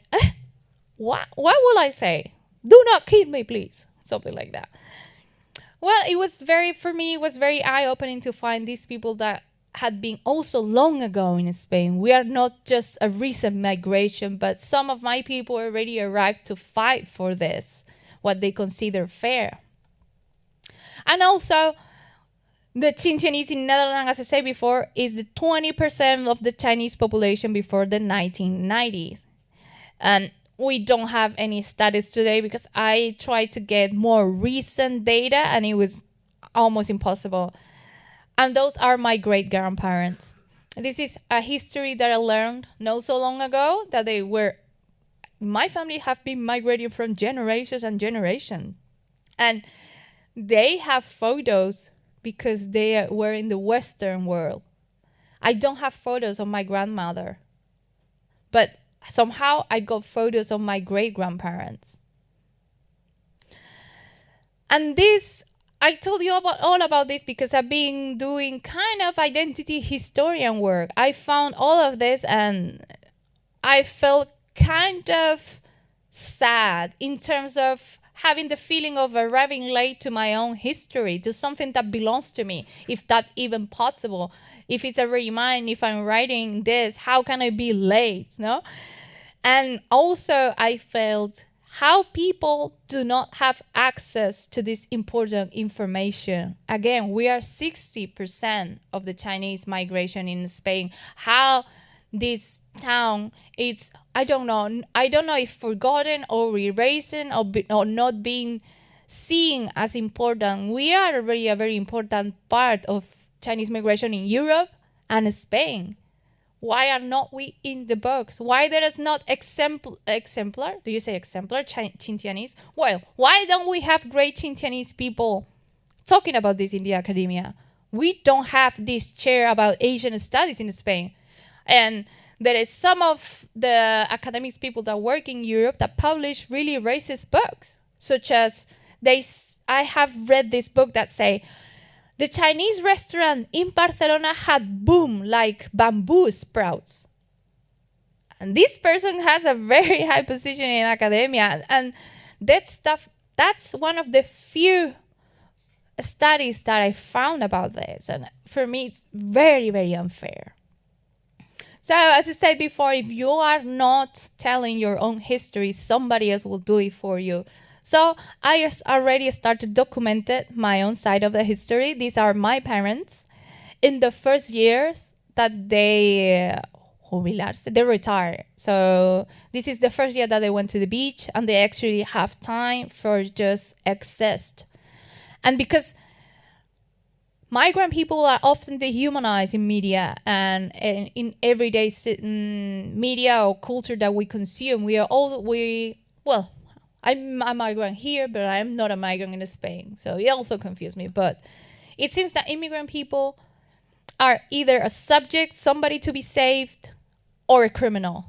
what will I say? Do not kill me, please. Something like that. Well, it was very eye-opening to find these people that had been also long ago in Spain. We are not just a recent migration, but some of my people already arrived to fight for this, what they consider fair. And also, the Xinjiangese in Netherlands, as I said before, is the 20% of the Chinese population before the 1990s. And we don't have any stats today because I tried to get more recent data and it was almost impossible. And those are my great-grandparents. This is a history that I learned not so long ago, that my family have been migrating from generations and generations. And they have photos because they were in the Western world. I don't have photos of my grandmother, but somehow I got photos of my great-grandparents. And this, I told you all about this because I've been doing kind of identity historian work. I found all of this and I felt kind of sad in terms of having the feeling of arriving late to my own history, to something that belongs to me, if that even possible. If it's already mine, if I'm writing this, how can I be late, no? And also I felt how people do not have access to this important information. Again, we are 60% of the Chinese migration in Spain. How this town, it's, I don't know if forgotten or erasing or not being seen as important. We are already a very important part of Chinese migration in Europe and Spain. Why are not we in the books? Why there is not exemplar? Do you say exemplar? Chintianese? Well, why don't we have great Chintianese people talking about this in the academia? We don't have this chair about Asian studies in Spain. And there is some of the academics people that work in Europe that publish really racist books, such as I have read this book that say, the Chinese restaurant in Barcelona had boom like bamboo sprouts. And this person has a very high position in academia. And that's one of the few studies that I found about this. And for me, it's very, very unfair. So as I said before, if you are not telling your own history, somebody else will do it for you. So I already started documenting my own side of the history. These are my parents. In the first years that they retire. So this is the first year that they went to the beach and they actually have time for just exist. And because migrant people are often dehumanized in media and in everyday media or culture that we consume. I'm a migrant here, but I'm not a migrant in Spain. So it also confused me. But it seems that immigrant people are either a subject, somebody to be saved, or a criminal,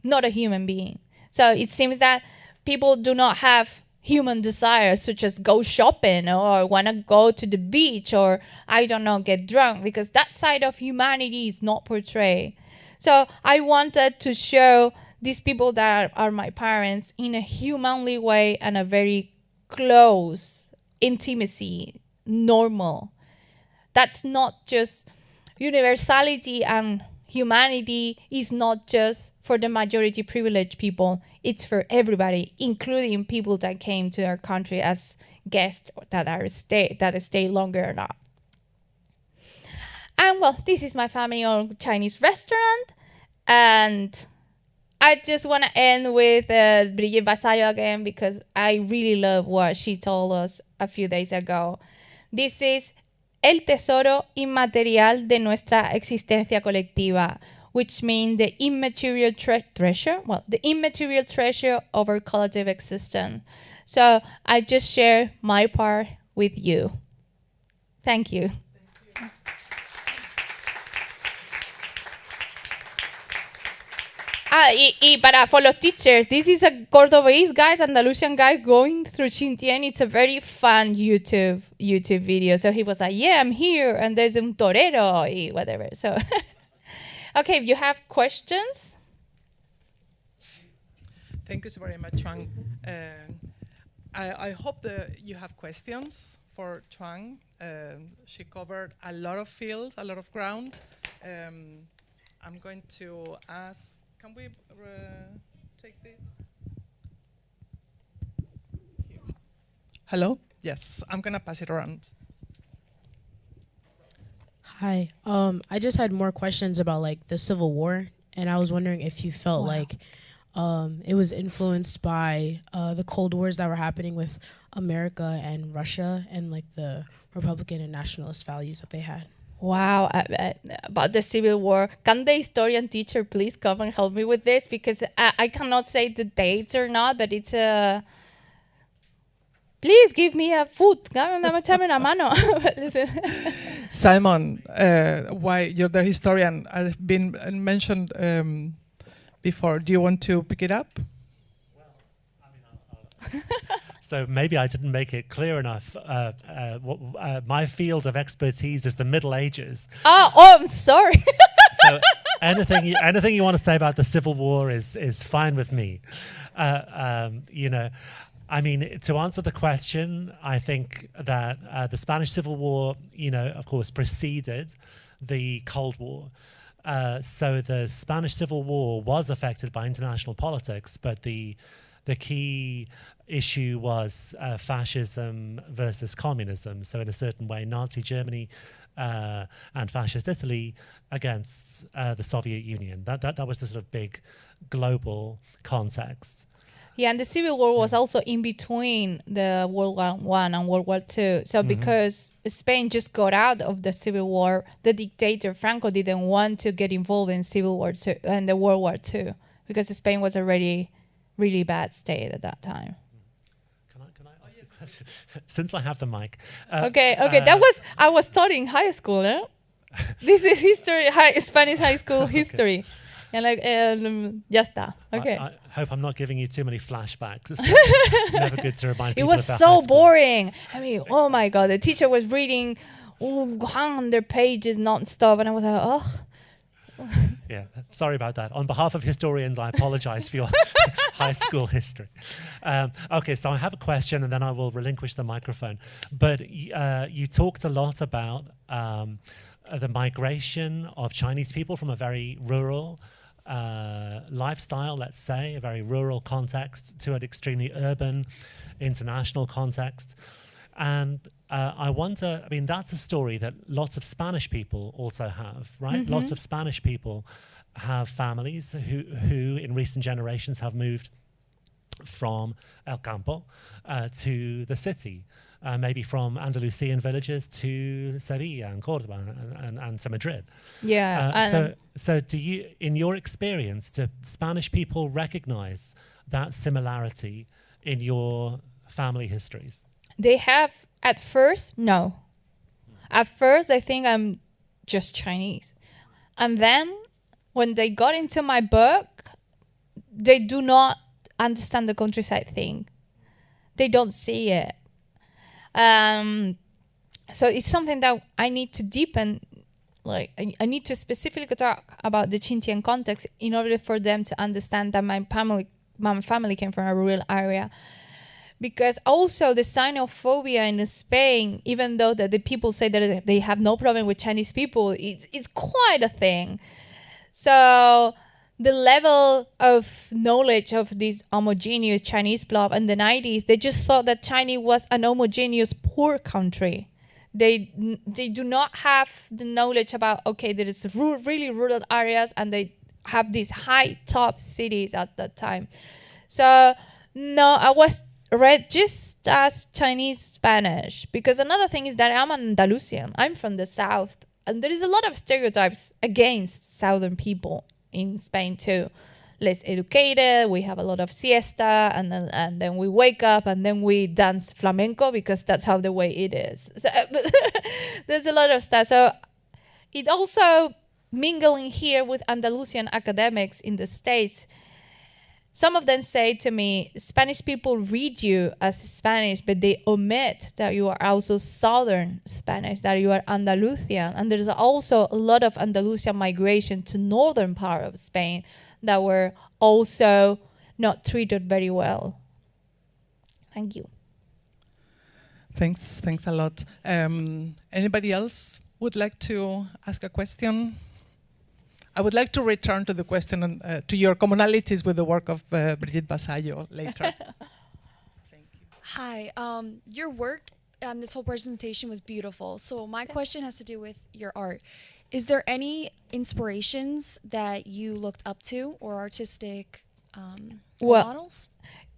not a human being. So it seems that people do not have human desires, such as go shopping or want to go to the beach or, I don't know, get drunk, because that side of humanity is not portrayed. So I wanted to show these people that are my parents in a humanly way and a very close intimacy, normal. That's not just universality, and humanity is not just for the majority privileged people. It's for everybody, including people that came to our country as guests that stay longer or not. And well, this is my family-owned Chinese restaurant, and I just want to end with Brigitte Vasallo again because I really love what she told us a few days ago. This is el tesoro inmaterial de nuestra existencia colectiva, which means the immaterial treasure. Well, the immaterial treasure of our collective existence. So I just share my part with you. Thank you. For los teachers, this is a Cordobese guy, Andalusian guy going through Chintian. It's a very fun YouTube video. So he was like, yeah, I'm here, and there's un torero, y whatever. So, okay, if you have questions. Thank you so very much, Chuang. I hope that you have questions for Chuang. She covered a lot of field, a lot of ground. I'm going to ask, can we take this? Here. Hello? Yes, I'm going to pass it around. Hi. I just had more questions about like the Civil War, and I was wondering if you felt like it was influenced by the Cold Wars that were happening with America and Russia and like the Republican and nationalist values that they had. Wow, about the Civil War. Can the historian teacher please come and help me with this? Because I cannot say the dates or not, but it's a... Please give me a foot. Simon, why you're the historian, I've been mentioned before. Do you want to pick it up? Well, I mean, So maybe I didn't make it clear enough. My field of expertise is the Middle Ages. Oh, I'm sorry. So anything you want to say about the Civil War is fine with me. You know, I mean, to answer the question, I think that the Spanish Civil War, you know, of course, preceded the Cold War. So the Spanish Civil War was affected by international politics, but the key issue was fascism versus communism. So in a certain way, Nazi Germany and fascist Italy against the Soviet Union. That was the sort of big global context. Yeah, and the Civil War was also in between the World War I and World War II. So because Spain just got out of the Civil War, the dictator Franco didn't want to get involved in Civil War II and the World War II because Spain was already really bad state at that time. Can I ask a question? Since I have the mic. Okay. I was studying high school, eh? This is history, Spanish high school history. And like, ya está. Okay. I hope I'm not giving you too many flashbacks. It's never good to remind people It was about so high school. boring. I mean, oh my God, the teacher was reading 100 pages non-stop, and I was like, oh. Yeah, sorry about that. On behalf of historians, I apologize for your high school history. Okay, so I have a question, and then I will relinquish the microphone. But you talked a lot about the migration of Chinese people from a very rural lifestyle, let's say, a very rural context, to an extremely urban, international context. And I wonder, I mean, that's a story that lots of Spanish people also have, right? Lots of Spanish people have families who in recent generations have moved from El Campo to the city. Maybe from Andalusian villages to Sevilla and Cordoba and to Madrid. Yeah. So do you, in your experience, do Spanish people recognize that similarity in your family histories? They have, at first, no. At first, they think I'm just Chinese. And then, when they got into my book, they do not understand the countryside thing. They don't see it. So it's something that I need to deepen. Like I need to specifically talk about the Chintian context in order for them to understand that my family came from a rural area. Because also the xenophobia in Spain, even though the people say that they have no problem with Chinese people, it's quite a thing. So the level of knowledge of this homogeneous Chinese blob in the 90s, they just thought that China was an homogeneous poor country. They do not have the knowledge about, okay, there is really rural areas and they have these high top cities at that time. So no, I was read just as Chinese Spanish, because another thing is that I'm an Andalusian. I'm from the south, and there is a lot of stereotypes against southern people in Spain too. Less educated, we have a lot of siesta, and then we wake up and then we dance flamenco because that's how the way it is. So, there's a lot of stuff. So it also mingling here with Andalusian academics in the States. Some of them say to me, Spanish people read you as Spanish, but they omit that you are also Southern Spanish, that you are Andalusian. And there's also a lot of Andalusian migration to northern part of Spain that were also not treated very well. Thank you. Thanks a lot. Anybody else would like to ask a question? I would like to return to the question to your commonalities with the work of Brigitte Basayo later. Thank you. Hi, your work and this whole presentation was beautiful. So my question has to do with your art. Is there any inspirations that you looked up to or artistic models?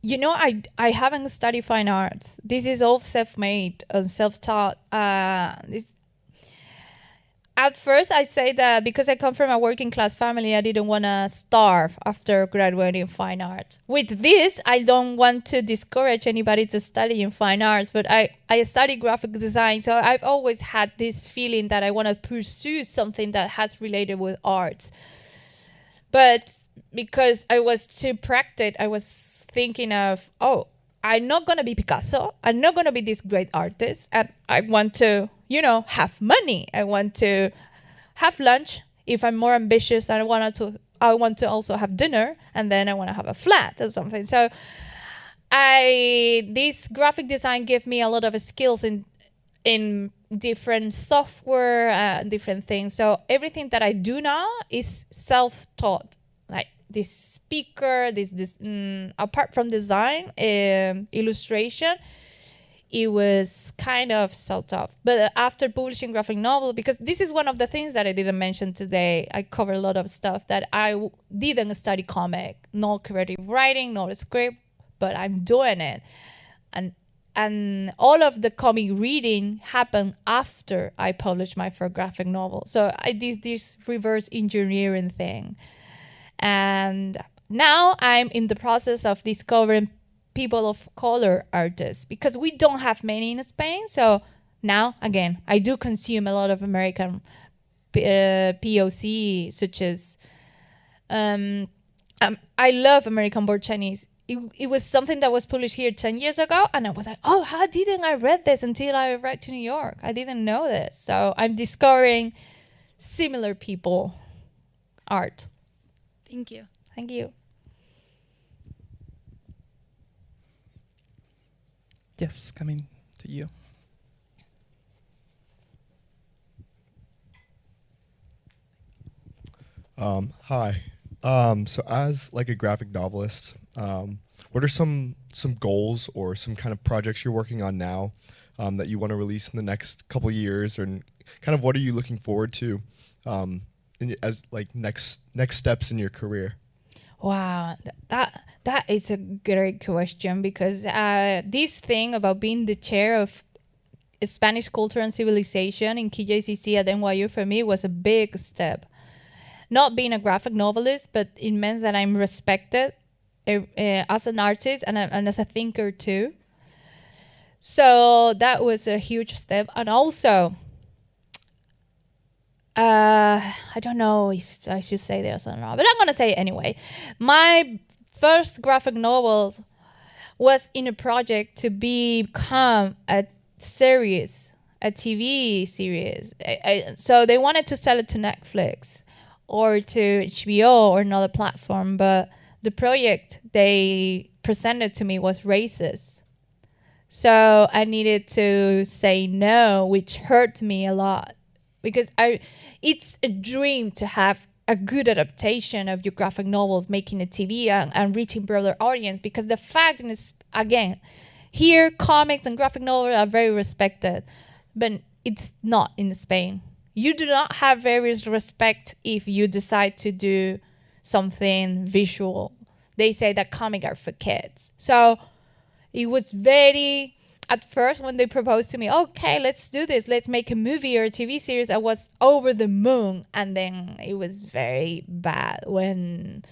You know, I haven't studied fine arts. This is all self-made and self-taught. At first, I say that because I come from a working class family, I didn't want to starve after graduating fine arts. With this, I don't want to discourage anybody to study in fine arts, but I studied graphic design, so I've always had this feeling that I want to pursue something that has related with arts. But because I was too practiced, I was thinking of, I'm not going to be Picasso. I'm not going to be this great artist. And I want to, have money. I want to have lunch. If I'm more ambitious, I want to also have dinner. And then I want to have a flat or something. So this graphic design gave me a lot of skills in different software, different things. So everything that I do now is self-taught. Like this speaker, apart from design, illustration, it was kind of self-taught. But after publishing graphic novel, because this is one of the things that I didn't mention today, I cover a lot of stuff that I didn't study comic, no creative writing, no script, but I'm doing it. And all of the comic reading happened after I published my first graphic novel. So I did this reverse engineering thing. And now I'm in the process of discovering people of color artists because we don't have many in Spain. So now, again, I do consume a lot of American POC, such as I love American Born Chinese. It was something that was published here 10 years ago. And I was like, oh, how didn't I read this until I arrived to New York? I didn't know this. So I'm discovering similar people art. Thank you. Thank you. Yes, coming to you. Hi. So as like a graphic novelist, what are some goals or some kind of projects you're working on now that you want to release in the next couple years, and kind of what are you looking forward to as like next steps in your career? Wow, that is a great question because this thing about being the chair of Spanish culture and civilization in KJCC at NYU for me was a big step. Not being a graphic novelist, but it means that I'm respected as an artist and as a thinker too. So that was a huge step. And also, I don't know if I should say this or not, but I'm going to say it anyway. My first graphic novel was in a project to become a series, a TV series. So they wanted to sell it to Netflix or to HBO or another platform, but the project they presented to me was racist. So I needed to say no, which hurt me a lot because it's a dream to have a good adaptation of your graphic novels, making a TV and reaching broader audience, because the fact is, again, here comics and graphic novels are very respected, but it's not in Spain. You do not have very respect if you decide to do something visual. They say that comics are for kids. So it was very, at first when they proposed to me, okay, let's do this. Let's make a movie or a TV series. I was over the moon. And then it was very bad when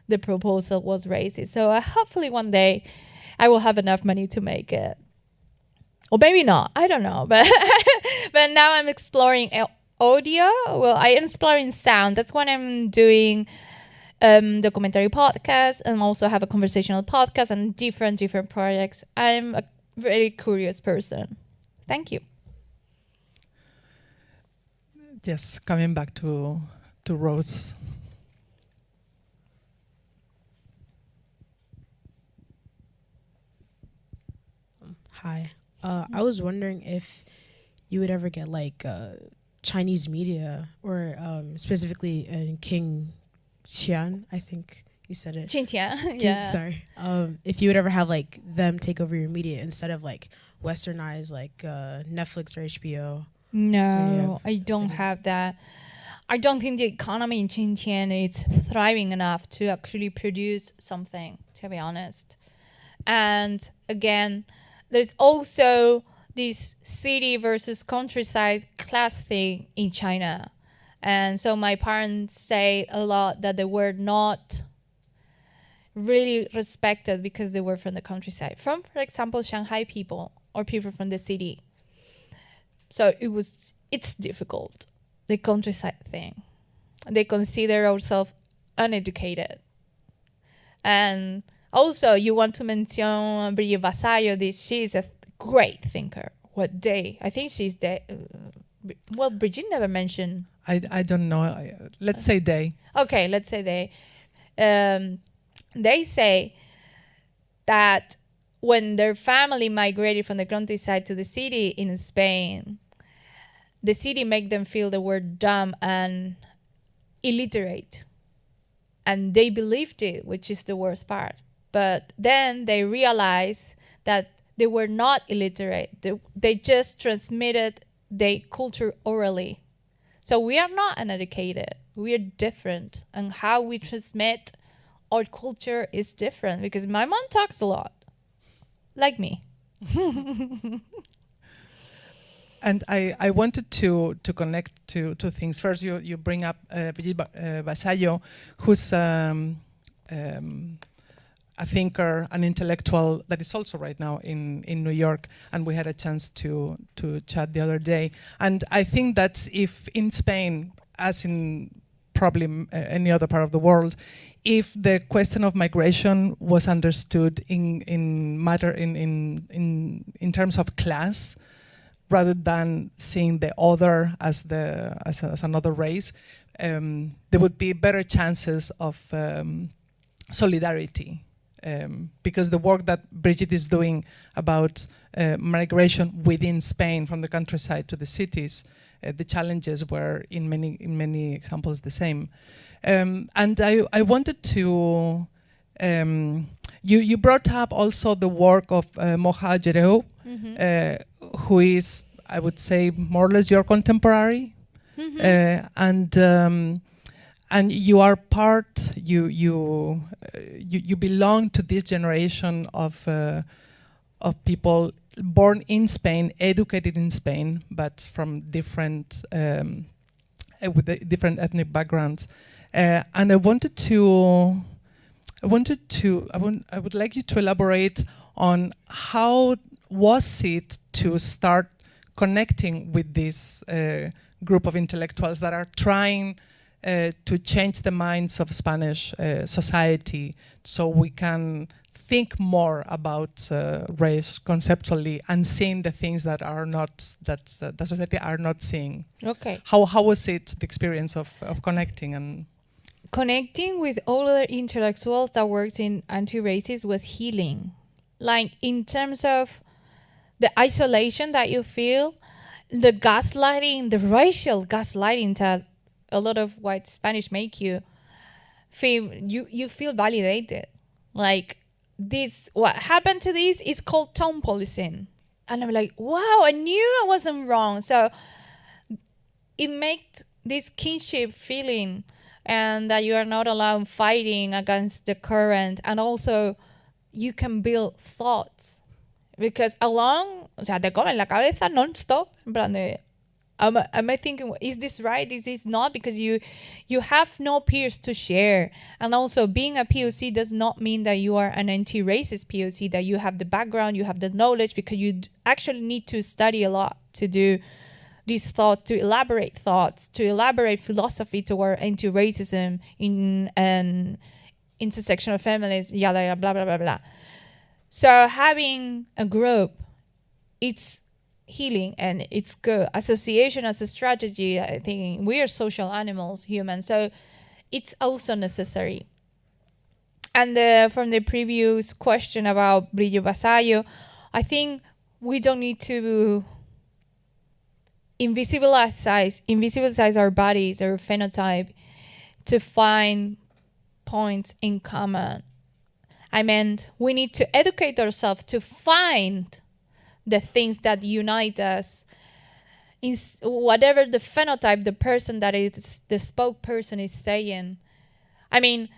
the proposal was racist. So hopefully one day I will have enough money to make it. Or maybe not. I don't know. But but now I'm exploring audio. Well, I'm exploring sound. That's when I'm doing documentary podcast and also have a conversational podcast and different projects. I'm a very curious person. Thank you. Yes, coming back to Rose. Hi. I was wondering if you would ever get like Chinese media or specifically King Qian, I think you said it. Qingtian, yeah. Sorry. If you would ever have like them take over your media instead of like westernized like Netflix or HBO. No, I don't have that. I don't think the economy in Qingtian is thriving enough to actually produce something, to be honest. And again, there's also this city versus countryside class thing in China. And so my parents say a lot that they were not really respected because they were from the countryside. From, for example, Shanghai people or people from the city. So it's difficult, the countryside thing. They consider ourselves uneducated. And Also, you want to mention Brigitte Vasallo. She's a great thinker. I think she's well, Brigitte never mentioned. I don't know. Let's say they. Okay, let's say they. They say that when their family migrated from the countryside to the city in Spain, the city made them feel they were dumb and illiterate. And they believed it, which is the worst part. But then they realized that they were not illiterate. They just transmitted their culture orally. So we are not uneducated. We are different. And how we transmit our culture is different, because my mom talks a lot, like me. And I wanted to connect to two things. First, you bring up Brigitte Vasallo, who's a thinker, an intellectual that is also right now in New York, and we had a chance to chat the other day. And I think that if in Spain, as in probably any other part of the world, if the question of migration was understood in terms of class, rather than seeing the other as another race, there would be better chances of solidarity. Because the work that Brigitte is doing about migration within Spain from the countryside to the cities, the challenges were in many examples the same. And I wanted to, you brought up also the work of Moha Jereo, who is, I would say, more or less your contemporary. And you are part. You belong to this generation of people born in Spain, educated in Spain, but from different with different ethnic backgrounds. And I would like you to elaborate on how was it to start connecting with this group of intellectuals that are trying to change the minds of Spanish society, so we can think more about race conceptually and seeing the things that are not that the society are not seeing. Okay. How was it, the experience of connecting and connecting with all other intellectuals that worked in anti-racist was healing. Like in terms of the isolation that you feel, the gaslighting, the racial gaslighting that a lot of white Spanish make you feel, you feel validated. Like this, what happened to this is called tone policing. And I'm like, wow, I knew I wasn't wrong. So it makes this kinship feeling, and that you are not alone fighting against the current. And also you can build thoughts. Because along, o sea, te comen la cabeza non-stop. En plan de, am I thinking, is this right? Is this not? Because you have no peers to share. And also being a POC does not mean that you are an anti-racist POC, that you have the background, you have the knowledge, because you actually need to study a lot to do this thought, to elaborate thoughts, to elaborate philosophy toward anti-racism in an intersectional families, yada, yada, blah, blah, blah, blah. So having a group, it's healing and it's good. Association as a strategy, I think we are social animals, humans, so it's also necessary. And from the previous question about Brigitte Vasallo, I think we don't need to invisibilize our bodies or phenotype to find points in common. I meant we need to educate ourselves to find the things that unite us, in whatever the phenotype, the person that is the spokesperson is saying. I mean,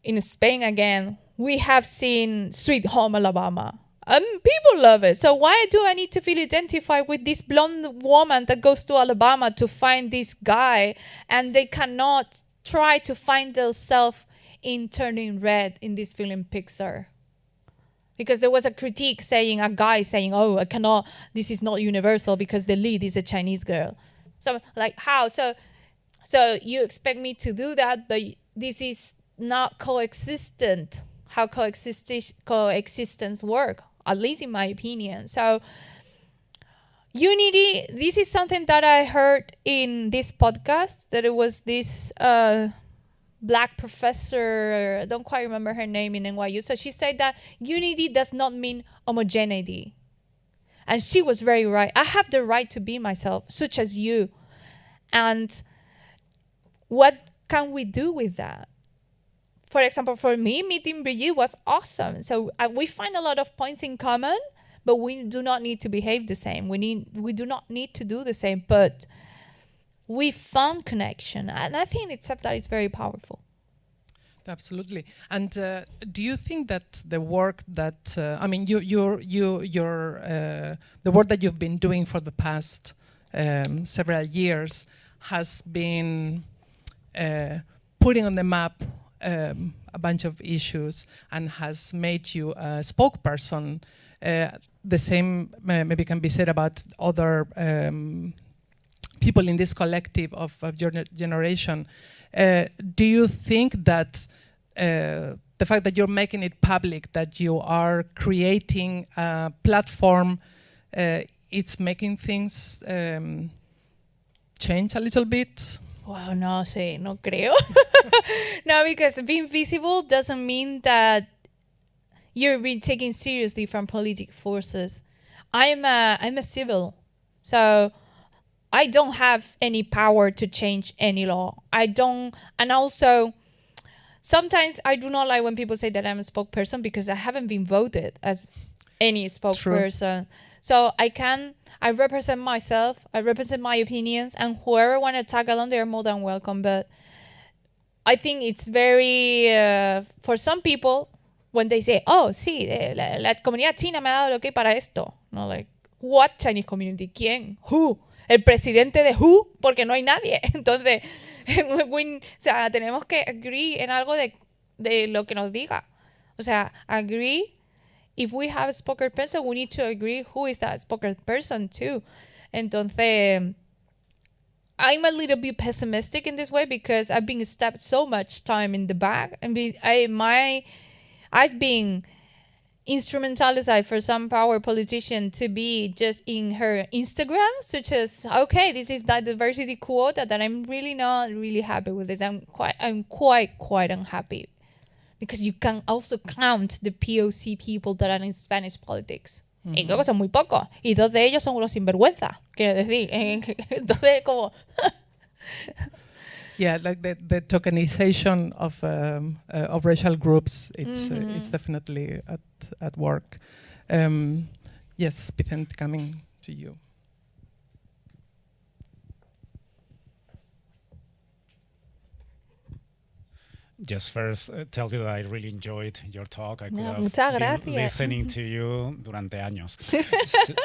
in Spain again, we have seen Sweet Home Alabama. People love it. So why do I need to feel identified with this blonde woman that goes to Alabama to find this guy, and they cannot try to find themselves in Turning Red in this film Pixar? Because there was a critique saying, a guy saying, oh, I cannot, this is not universal because the lead is a Chinese girl. So like, how? So you expect me to do that, but this is not coexistent. how coexistence work, at least in my opinion. So unity, this is something that I heard in this podcast, that it was this black professor, I don't quite remember her name, in NYU. So she said that unity does not mean homogeneity. And she was very right. I have the right to be myself, such as you. And what can we do with that? For example, for me, meeting Brigitte was awesome. So we find a lot of points in common, but we do not need to behave the same. We do not need to do the same, but we found connection. And I think that is very powerful. Absolutely. And do you think that the work that the work that you've been doing for the past several years has been putting on the map a bunch of issues and has made you a spokesperson? The same maybe can be said about other people in this collective of your generation. Do you think that the fact that you're making it public, that you are creating a platform, it's making things change a little bit? Wow, no sé, no creo. No, because being visible doesn't mean that you're being taken seriously from political forces. I'm a civil, so I don't have any power to change any law. And also, sometimes I do not like when people say that I'm a spokesperson, because I haven't been voted as any spokesperson. True. So I represent myself, I represent my opinions, and whoever want to tag along, they're more than welcome. But I think it's very, for some people, when they say, oh, sí, la comunidad china me ha dado ok para esto. No, like, what Chinese community? ¿Quién? Who? El presidente de who? Porque no hay nadie. Entonces, o sea, tenemos que agree en algo de lo que nos diga. O sea, agree. If we have a spokesperson, we need to agree who is that spokesperson too. Entonces, I'm a little bit pessimistic in this way, because I've been stabbed so much time in the back, and I've been instrumentalized for some power politician to be just in her Instagram, such as, okay, this is that diversity quota that I'm really not really happy with this. I'm quite unhappy, because you can also count the POC people that are in Spanish politics. Y creo que son muy pocos. Y dos de ellos son unos sinvergüenza, quiero decir. Entonces, como... Yeah, like the tokenization of racial groups, it's definitely at work. Yes, Vicente, coming to you. Just first tell you that I really enjoyed your talk. I could muchas have gracias. been listening to you durante años.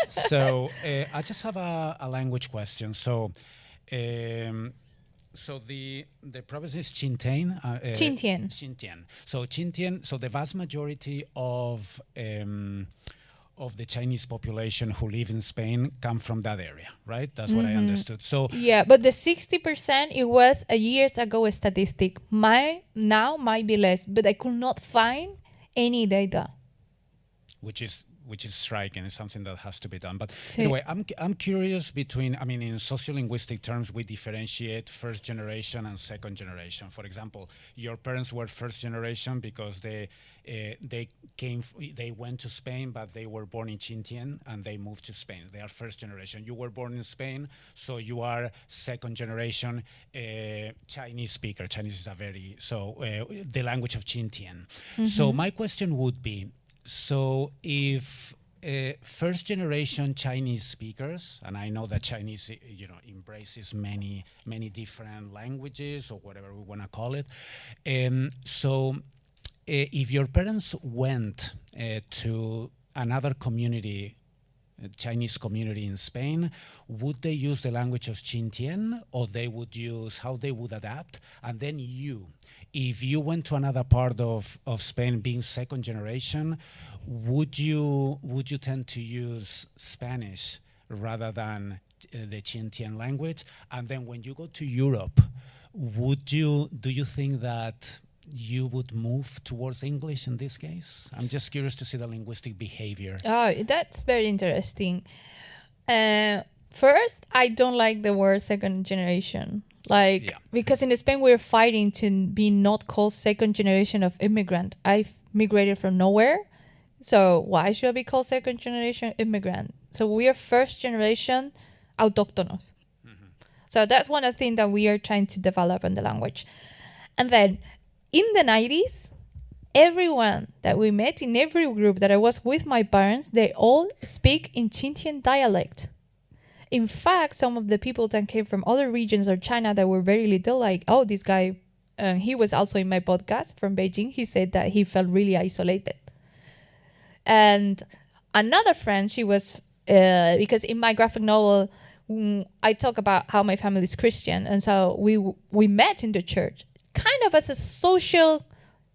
So I just have a language question. So the province is Xinjiang. Xinjiang. So Xinjiang. So the vast majority of the Chinese population who live in Spain come from that area, right? That's what I understood. So yeah, but the 60%, it was a years ago a statistic. Now might be less, but I could not find any data. Which is striking. It's something that has to be done. But anyway, I'm curious between, I mean, in sociolinguistic terms, we differentiate first generation and second generation. For example, your parents were first generation because they went to Spain, but they were born in Xinjiang and they moved to Spain. They are first generation. You were born in Spain, so you are second generation Chinese speaker. Chinese is the language of Xinjiang. So my question would be, so if first generation Chinese speakers, and I know that Chinese, embraces many different languages or whatever we want to call it. So if your parents went to another community, Chinese community in Spain, would they use the language of Xinjiang, or how they would adapt? And then if you went to another part of Spain, being second generation, would you tend to use Spanish rather than the Xinjiang language? And then when you go to Europe, do you think that you would move towards English in this case? I'm just curious to see the linguistic behavior. Oh, that's very interesting. First, I don't like the word second generation. Because in Spain, we're fighting to be not called second generation of immigrant. I migrated from nowhere. So why should I be called second generation immigrant? So we are first generation autóctonos. So that's one of the things that we are trying to develop in the language. And then in the 90s, everyone that we met in every group that I was with my parents, they all speak in Xinjiang dialect. In fact, some of the people that came from other regions of China that were very little, like, oh, this guy, he was also in my podcast from Beijing. He said that he felt really isolated. And another friend, she was, because in my graphic novel, I talk about how my family is Christian. And so we met in the church, kind of as a social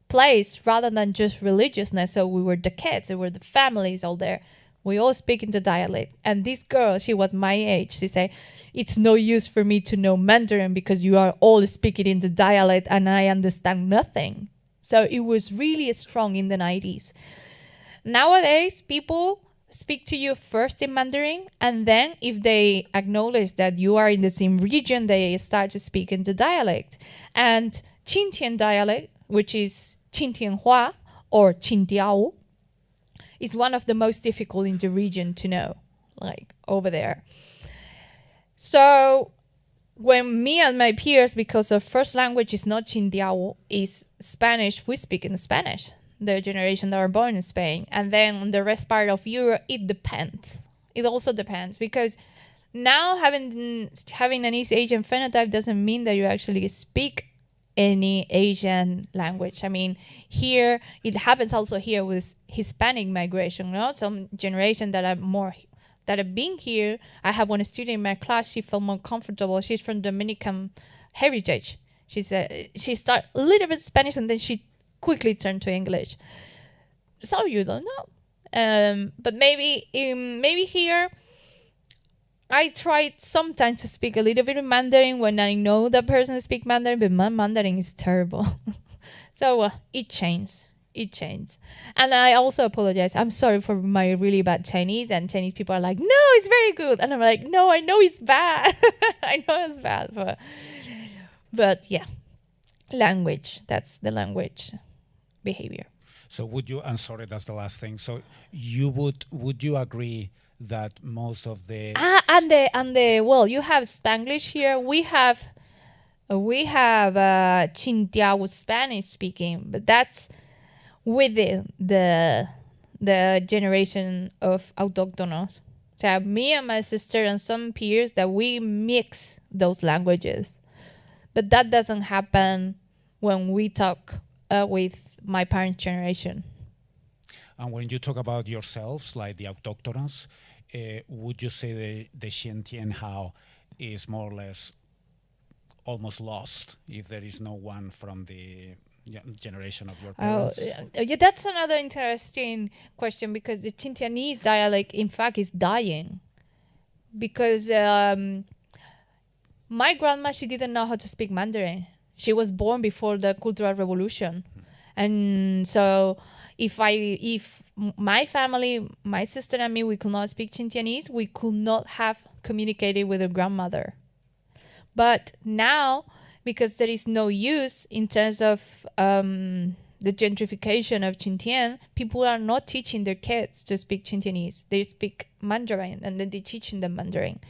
place rather than just religiousness. So we were the kids, we were the families all there. We all speak in the dialect. And this girl, she was my age. She said, it's no use for me to know Mandarin because you are all speaking in the dialect and I understand nothing. So it was really strong in the 90s. Nowadays, people speak to you first in Mandarin, and then if they acknowledge that you are in the same region, they start to speak in the dialect. And Qingtian dialect, which is Qingtianhua or Qingdiao, is one of the most difficult in the region to know, like over there. So when me and my peers, because our first language is not Qingdiao, is Spanish, we speak in Spanish, the generation that are born in Spain. And then the rest part of Europe, it depends. It also depends, because now having an East Asian phenotype doesn't mean that you actually speak any Asian language. I mean, here, it happens also here with Hispanic migration, you know, some generation that have been here. I have one student in my class, she felt more comfortable. She's from Dominican heritage. She started a little bit Spanish and then she quickly turned to English. So you don't know. But maybe here, I tried sometimes to speak a little bit of Mandarin when I know the person speaks Mandarin, but my Mandarin is terrible. So it changed. And I also apologize. I'm sorry for my really bad Chinese, and Chinese people are like, no, it's very good. And I'm like, no, I know it's bad. I know it's bad. But yeah, language, that's the language behavior. So I'm sorry, that's the last thing. So would you agree that most of the well, you have Spanglish here. We have Qingdiao Spanish speaking, but that's within the generation of autóctonos. So me and my sister and some peers that we mix those languages, but that doesn't happen when we talk with my parents' generation. And when you talk about yourselves, like the autóctonos, would you say the Xiantianhao is more or less almost lost if there is no one from the generation of your parents? Yeah, that's another interesting question, because the Xintianese dialect, in fact, is dying. Because my grandma, she didn't know how to speak Mandarin. She was born before the Cultural Revolution. And so if my family, my sister and me, we could not speak Xintianese, we could not have communicated with a grandmother. But now, because there is no use in terms of the gentrification of Xintian, people are not teaching their kids to speak Xintianese. They speak Mandarin, and then they teaching them Mandarin.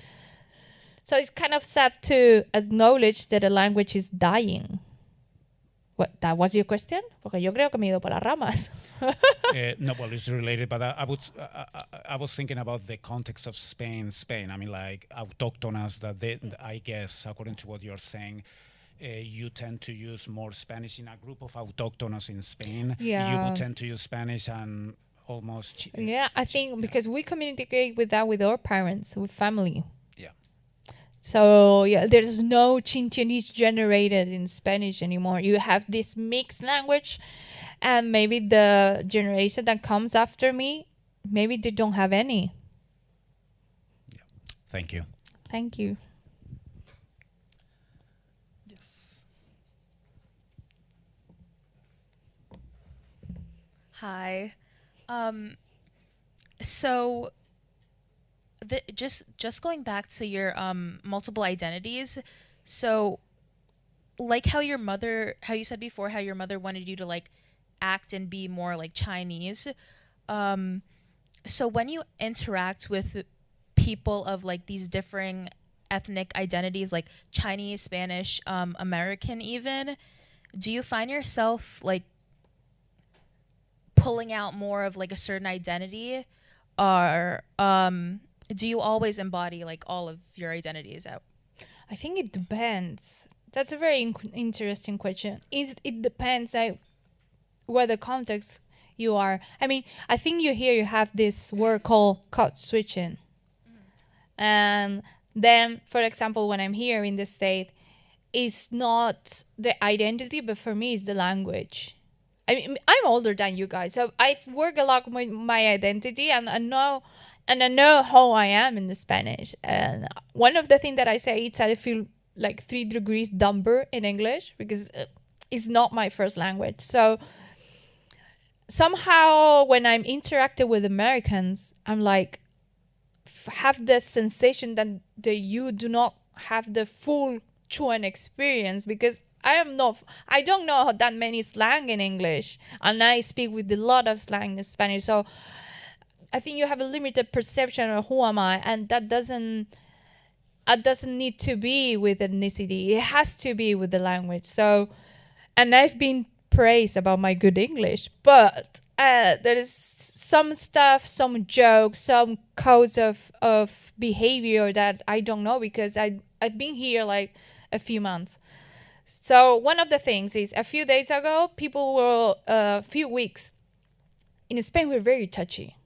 So it's kind of sad to acknowledge that a language is dying. What, that was your question? Porque yo creo que me he ido por las ramas. No, well, it's related, but I was thinking about the context of Spain. I mean, like autóctonas, I guess, according to what you're saying, you tend to use more Spanish in a group of autóctonos in Spain. Yeah. You would tend to use Spanish and almost... Yeah, I think because we communicate with our parents, with family. So yeah, there's no Xintianese generated in Spanish anymore. You have this mixed language, and maybe the generation that comes after me, maybe they don't have any. Yeah. Thank you. Thank you. Yes. Hi. So just going back to your multiple identities. So like how you said before how your mother wanted you to like act and be more like Chinese. So when you interact with people of like these differing ethnic identities, like Chinese, Spanish, American even, do you find yourself like pulling out more of like a certain identity, or do you always embody like all of your identities out? I think it depends. That's a very interesting question. It depends where the context you are. I mean, I think you have this word called code switching. And then, for example, when I'm here in the State, it's not the identity, but for me, it's the language. I mean, I'm older than you guys, so I've worked a lot with my identity, and I know how I am in the Spanish. And one of the things that I say is I feel like 3 degrees dumber in English because it's not my first language. So somehow when I'm interacting with Americans, I'm like, have the sensation that you do not have the full Chuan experience, because I don't know that many slang in English, and I speak with a lot of slang in Spanish. So I think you have a limited perception of who am I, and that doesn't need to be with ethnicity. It has to be with the language. So, and I've been praised about my good English, but there is some stuff, some jokes, some codes of behavior that I don't know because I've been here like a few months. So one of the things is a few days ago, people were a few weeks in Spain. We're very touchy.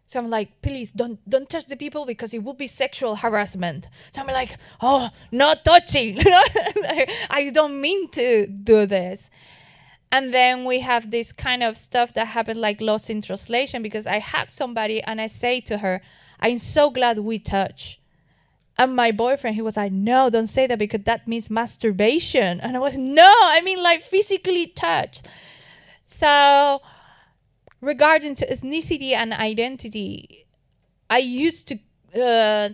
So I'm like, please don't touch the people because it will be sexual harassment. So I'm like, oh, not touching. I don't mean to do this. And then we have this kind of stuff that happened like lost in translation because I hugged somebody and I say to her, I'm so glad we touch. And my boyfriend, he was like, no, don't say that because that means masturbation. And I was, no, I mean like physically touch. So regarding to ethnicity and identity, I used to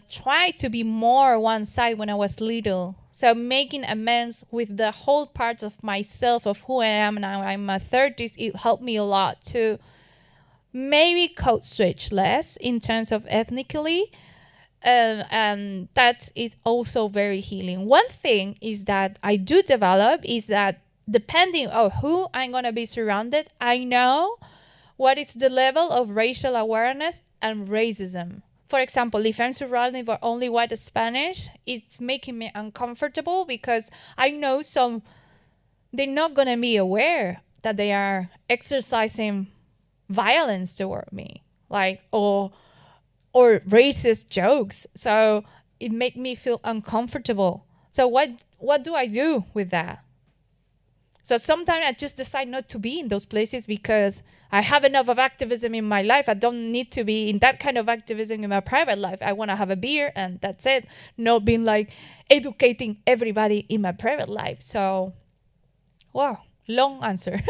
try to be more one side when I was little. So making amends with the whole parts of myself, of who I am now I'm in my 30s, it helped me a lot to maybe code switch less in terms of ethnically. And that is also very healing. One thing is that I do develop is that depending on who I'm going to be surrounded, I know what is the level of racial awareness and racism. For example, if I'm surrounded by only white Spanish, it's making me uncomfortable because I know they're not going to be aware that they are exercising violence toward me, like, or racist jokes. So it made me feel uncomfortable. So what do I do with that? So sometimes I just decide not to be in those places because I have enough of activism in my life. I don't need to be in that kind of activism in my private life. I want to have a beer and that's it. Not being like educating everybody in my private life. So, wow, long answer.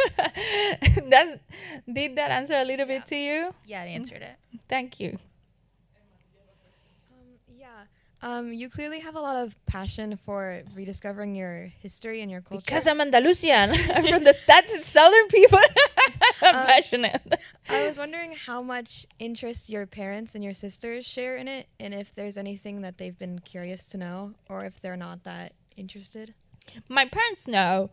Did that answer a little bit to you? Yeah, it answered it. Thank you. You clearly have a lot of passion for rediscovering your history and your culture. Because I'm Andalusian. I'm from that's southern people. I'm passionate. I was wondering how much interest your parents and your sisters share in it, and if there's anything that they've been curious to know, or if they're not that interested. My parents know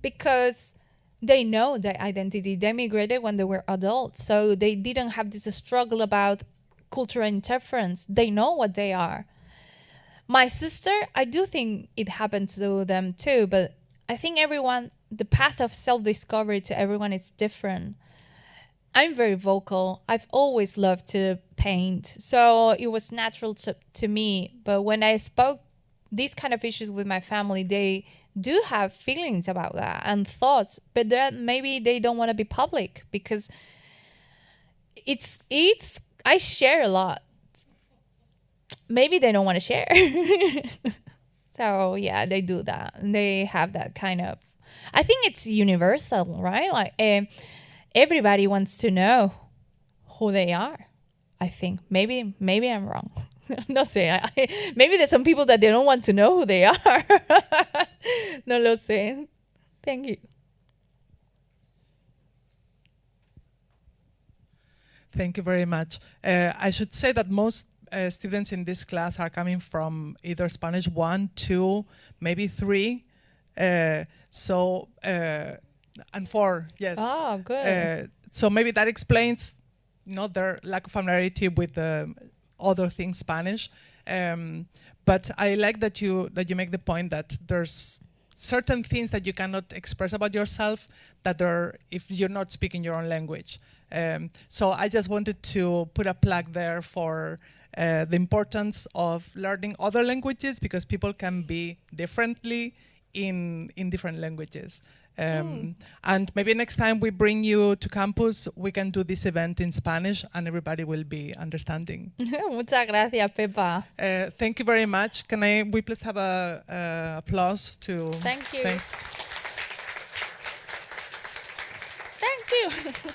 because they know their identity. They migrated when they were adults, so they didn't have this struggle about cultural interference. They know what they are. My sister, I do think it happened to them too, but I think the path of self-discovery to everyone is different. I'm very vocal. I've always loved to paint, so it was natural to me. But when I spoke these kind of issues with my family, they do have feelings about that and thoughts, but then maybe they don't want to be public because I share a lot. Maybe they don't want to share. So yeah, they do that. They have that kind of, I think it's universal, right? Like everybody wants to know who they are. I think maybe I'm wrong. No sé. Maybe there's some people that they don't want to know who they are. No lo sé. Thank you. Thank you very much. I should say that most students in this class are coming from either Spanish 1, 2, maybe 3. And 4, yes. Oh, good. So maybe that explains their lack of familiarity with other things Spanish. But I like that you make the point that there's certain things that you cannot express about yourself that are if you're not speaking your own language. So I just wanted to put a plug there for the importance of learning other languages, because people can be differently in different languages. And maybe next time we bring you to campus, we can do this event in Spanish and everybody will be understanding. Muchas gracias, Pepa. Thank you very much. Can we please have a applause to... Thank you. Thanks. Thank you.